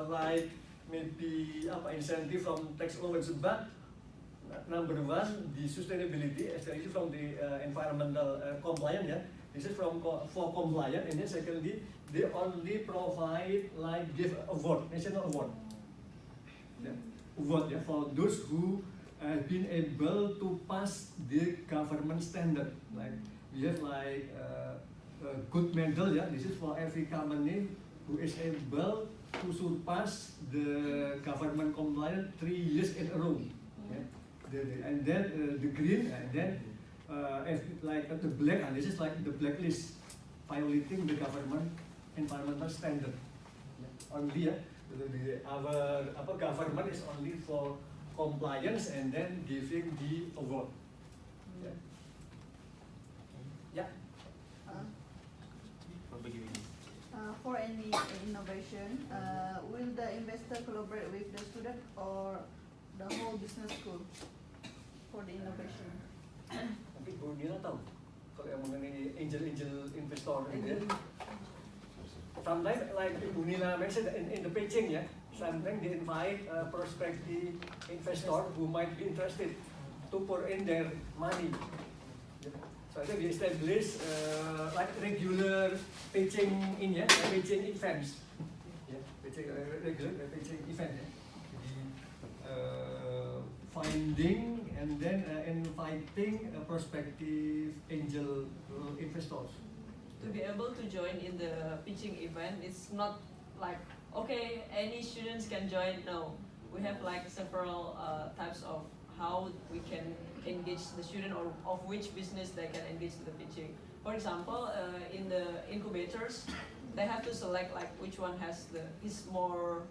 like maybe incentive from tax allowance, but number one, the sustainability, especially from the environmental compliance. Yeah, this is for compliance, and then secondly, they only provide give award, national award. Yeah, award, yeah, for those who have been able to pass the government standard. Like we have a good medal, yeah. This is for every company who is able to surpass the government compliance 3 years in a row. Yeah. And then the green, and then the black, and this is like the blacklist, violating the government environmental standard. Yeah. Only our government is only for compliance and then giving the award. Yeah. Yeah. For any innovation, will the investor collaborate with the student or the whole business school for the innovation? Tapi Bu Nila tahu kalau yang mengenai angel investor ini. Sometimes like Bu Nila mentioned in the pitching, yeah, sometimes they invite a prospective investor who might be interested to pour in their money. So I think we establish like regular pitching pitching events. Yeah, regular pitching event. Yeah. Finding and then inviting prospective angel investors. To be able to join in the pitching event, it's not like okay, any students can join. No, we have like several types of how we can engage the student or of which business they can engage in the pitching. For example, in the incubators, they have to select like which one is more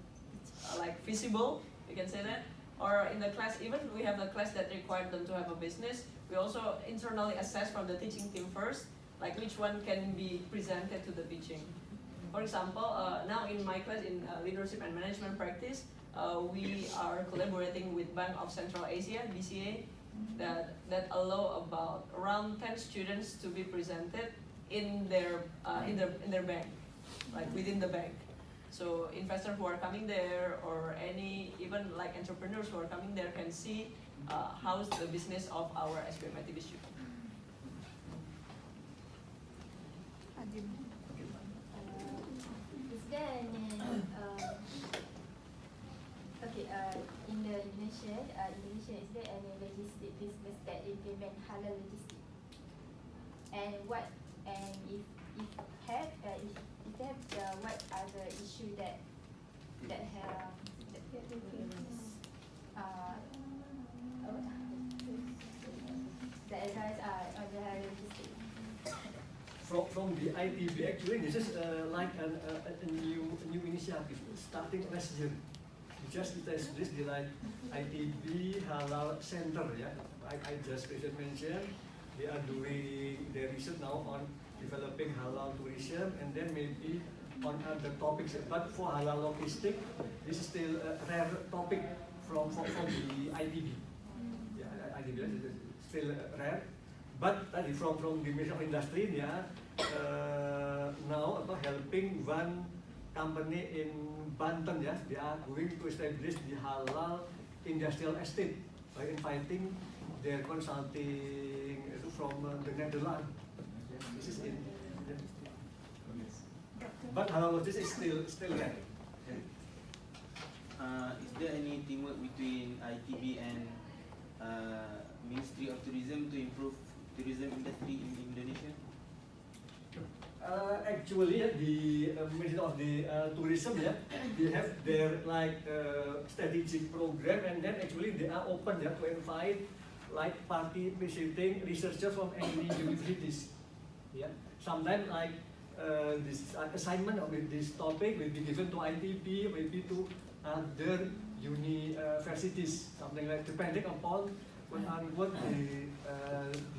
like feasible. You can say that. Or in the class, even we have a class that requires them to have a business. We also internally assess from the teaching team first, like which one can be presented to the pitching. For example, now in my class in leadership and management practice, we are collaborating with Bank of Central Asia (BCA) that allow about around 10 students to be presented in their bank, like within the bank. So investors who are coming there or any even like entrepreneurs who are coming there can see how's the business of our SBM ITB student. Is there any in the Indonesia, is there any logistic business that implement halal logistics? And what if what are the issues that arise on the halal logistics? From the ITB, actually, this is like a new initiative starting last year. We just established the ITB Halal Center. Yeah, I just mentioned they are doing their research now on developing halal tourism, and then maybe on other topics. But for halal logistic, this is still a rare topic from the ITB. Yeah, ITB is still rare. But from the mission industry, yeah, now helping one company in Banten, yeah, they are going to establish the halal industrial estate by inviting their consulting from the Netherlands. Yeah, this is in. But halal logistics is still rare. Is there any teamwork between ITB and Ministry of Tourism to improve tourism industry in Indonesia? Actually, the Ministry of the Tourism, yeah, they have their strategic program, and then actually they are open, yeah, to invite like participating researchers from any universities. Yeah, sometimes like this assignment of this topic will be given to ITB, maybe to other universities, something like depending upon what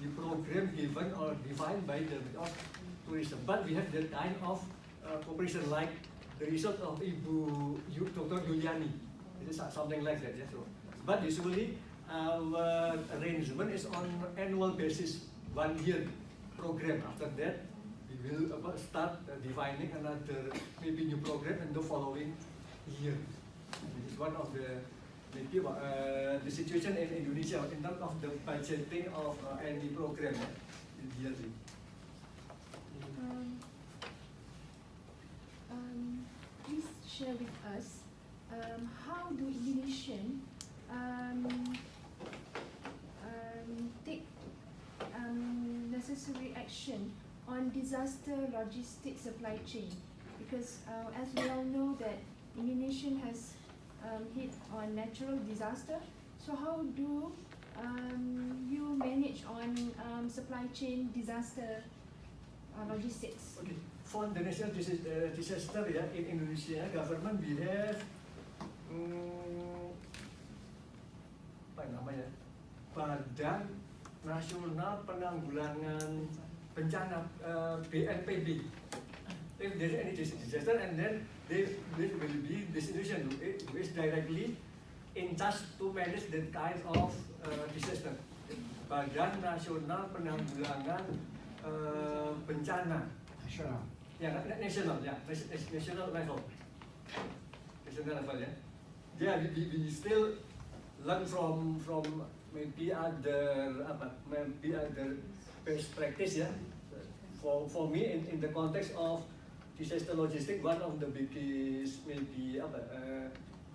the program given or defined by the Ministry of Tourism. But we have that kind of cooperation, like the result of Dr. Yuliani. It is something like that. Yeah. So, but usually our arrangement is on annual basis, 1 year program. After that, we will start defining another maybe new program in the following year. This is one of the maybe the situation in Indonesia in terms of the budgeting of any program yearly. Please share with us how do Indonesian take necessary action on disaster logistics supply chain, because as we all know that Indonesian has hit on natural disaster. So how do you manage on supply chain disaster logistics? Okay. For the national disaster, yeah, in Indonesia government we have apa namanya, Badan Nasional Penanggulangan Bencana, BNPB. If there is any disaster, and then there will be this institution who is directly in charge to manage that kind of disaster. Badan Nasional Penanggulangan Bencana. Nasional. Yeah, national. Yeah, national level. National level. Yeah. Yeah, we still learn from maybe other best practice. Yeah. For me, in the context of disaster logistics, one of the biggest maybe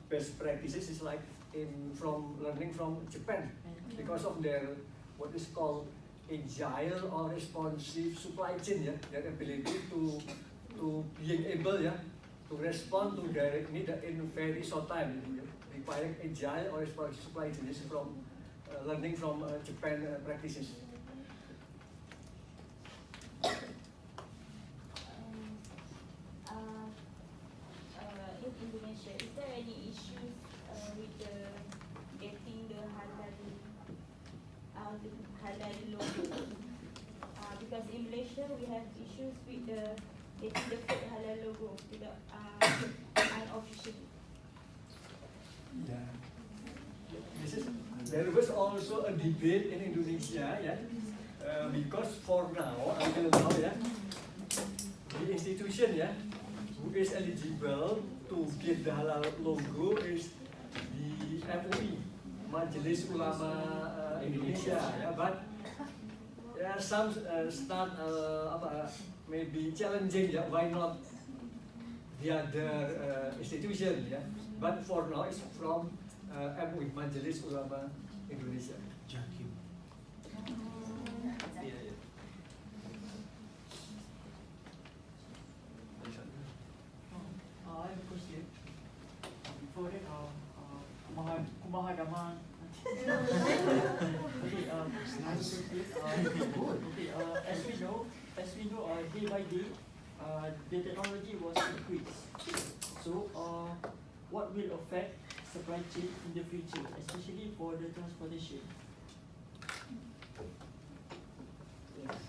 best practices is like learning from Japan, because of their what is called agile or responsive supply chain, yeah, their ability to being able, yeah, to respond to direct need in very short time, requiring agile or responsive supply chain. This is from learning from Japan practices. In Indonesia, is there any issues with getting the halal logo? Because in Malaysia we have issues with getting the fake halal logo without unofficially. Yeah. There was also a debate in Indonesia, yeah, because for now, until now, yeah, the institution, yeah, who is eligible to get the halal logo is the MUI, Majelis Ulama Indonesia, yeah, but yeah, some start maybe challenging, yeah, why not the other institution, yeah, but for now it's from MUI, Majelis Ulama Indonesia. I have a question. Before that, kumaha damang. Okay, as we know, day by day, the technology was increased. So, what will affect supply chain in the future, especially for the transportation? Yes.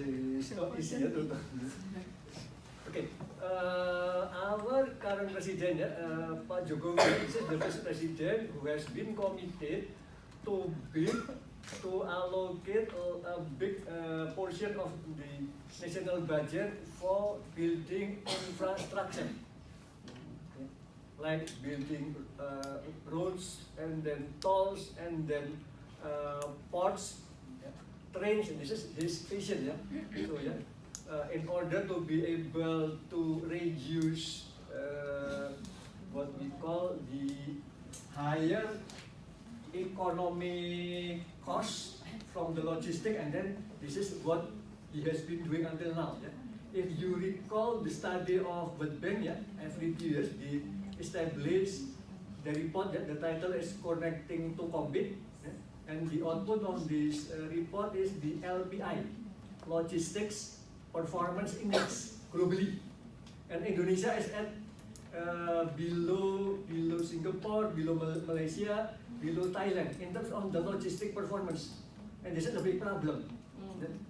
is not easy. Okay, our current president, Pak Jokowi, is the first president who has been committed to allocate a big portion of the national budget for building infrastructure, like building roads and then tolls and then ports, trains. And this is his vision, So in order to be able to reduce what we call the higher economic costs from the logistic, and then this is what he has been doing until now. If you recall the study of World Bank, every 2 years they establish the report. The title is Connecting to Compete, and the output of this report is the LPI, Logistics Performance Index globally, and Indonesia is at below Singapore, below Malaysia, below Thailand in terms of the logistic performance, and this is a big problem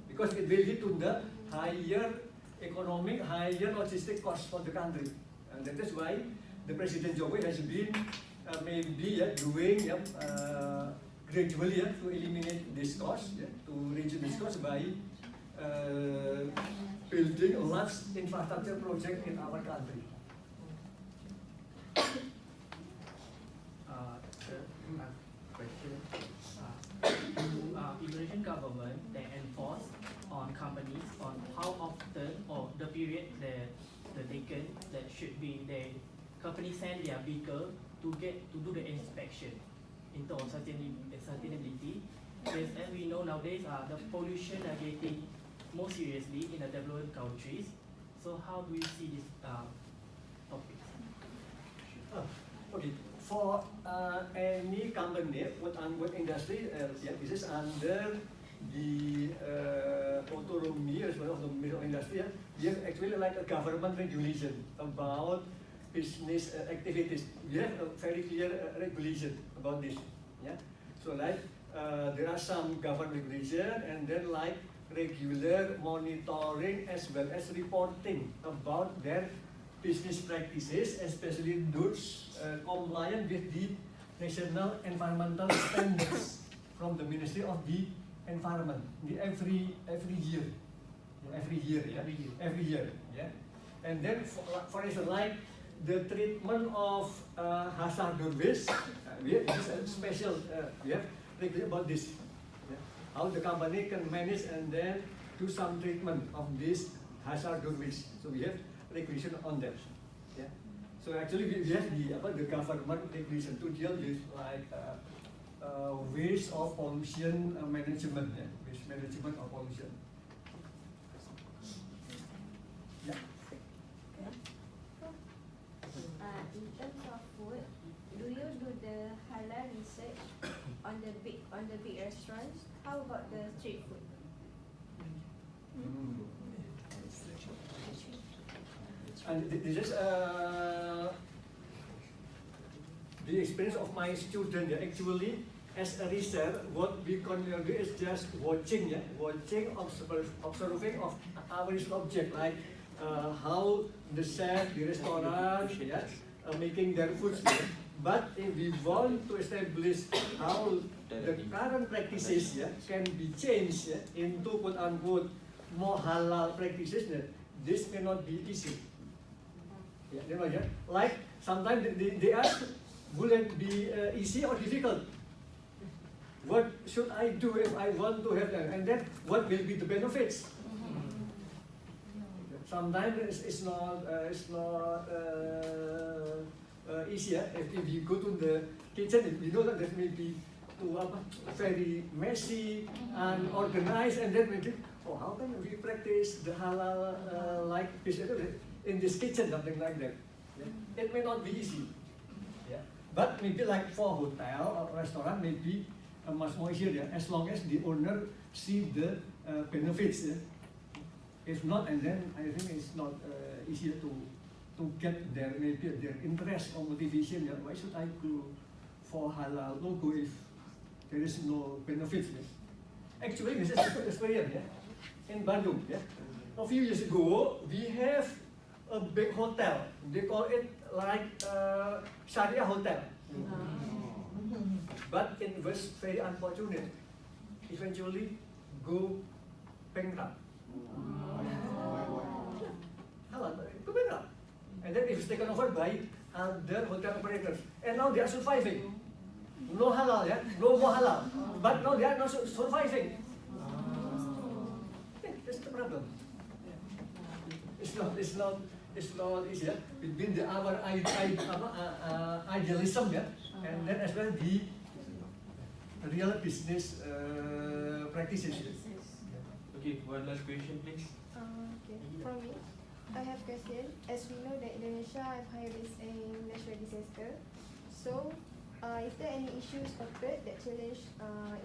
because it will lead to the higher economic, higher logistic costs for the country, and that is why the President Jokowi has been maybe doing gradually to eliminate this cost, to reduce this cost by building a large infrastructure project in our country. Question. Indonesian government they enforce on companies on how often or the period that taken that should be the company send their vehicle to do the inspection in terms of sustainability. Because as we know nowadays, the pollution are getting more seriously in the developed countries. So how do we see this topic? Okay, for any company, what industry, this is under the autonomy as well of the Ministry of Industry. We have actually like a government regulation about business activities. We have a very clear regulation about this. So like there are some government regulation, and then like regular monitoring as well as reporting about their business practices, especially those compliant with the national environmental standards from the Ministry of the Environment. Every year. And then for instance, like the treatment of hazardous waste, we have this special. We have regulation about this. How the company can manage and then do some treatment of this hazardous waste. So we have regulation on that. So actually we have the government regulation to deal with like waste or pollution management. Waste management or pollution. In terms of food, do you do the halal research on the big restaurants? How about the street food? And this is the experience of my student. Actually, as a researcher, what we can do is just watching, observing of our object, like how the chef, the restaurant, making their food. But if we want to establish how the current practices can be changed into quote-unquote more halal practices, this may not be easy. Like sometimes they ask, will it be easy or difficult? What should I do if I want to have that? And then what will be the benefits? Sometimes it's not easy. If you go to the kitchen, you know that there may be very messy and organized, and then we think, oh, how can we practice the halal like this in this kitchen, something like that. It may not be easy. But maybe like for hotel or restaurant, maybe much more easier, as long as the owner see the benefits. If not, and then I think it's not easier to get their interest or motivation. Why should I go for halal logo if there is no benefits? Actually, this is a good experience. in Bandung. Yeah? A few years ago, we have a big hotel. They call it like Sharia hotel. But it was very unfortunate. Eventually, go bankrupt. Halal, go bankrupt. And then it was taken over by other hotel operators. And now they are surviving. No halal, yeah? No more halal. But now they are not surviving. Yeah, that's the problem. It's not easy, yeah? Between our idealism, yeah? And then as well the real business practices. Okay, one last question, please. Okay, from me, I have question. As we know that Indonesia have high risk in natural disaster, so is there any issues occurred that challenge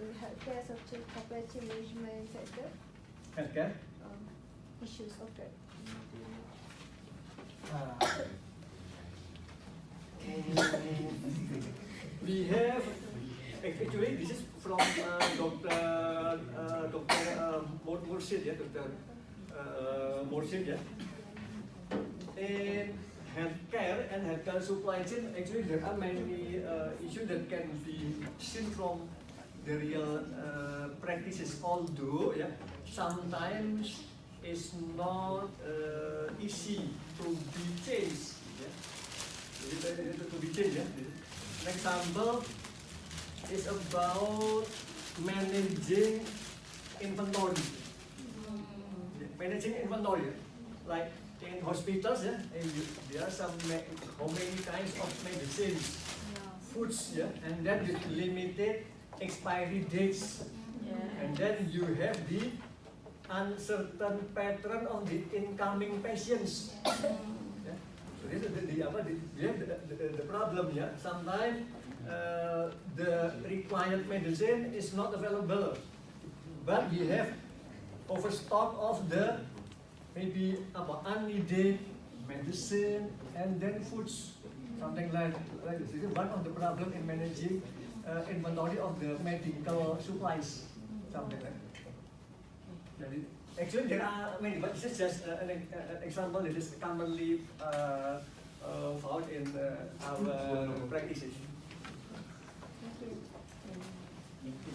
in healthcare such as supply chain management sector? Healthcare? Issues occurred. We have actually this is from Dr. Mursid, yeah, Dr. Mursid, yeah. In healthcare and healthcare supply chain, actually there are many issues that can be seen from the real practices. Although, yeah, sometimes it's not easy to be changed. Yeah? To be changed. Yeah? An example is about managing inventory. Yeah? Managing inventory, like in hospitals, yeah, and there are how many kinds of medicines, foods, yeah, and then with limited expiry dates, and then you have the uncertain pattern of the incoming patients. Yeah. So this is the problem. Yeah, sometimes the required medicine is not available, but we have overstock of the maybe unneeded medicine and then foods, something like this. This is one of the problem in managing inventory of the medical supplies, something like that. Actually, there are many, but this is just an example that is commonly found in our practices. Thank you.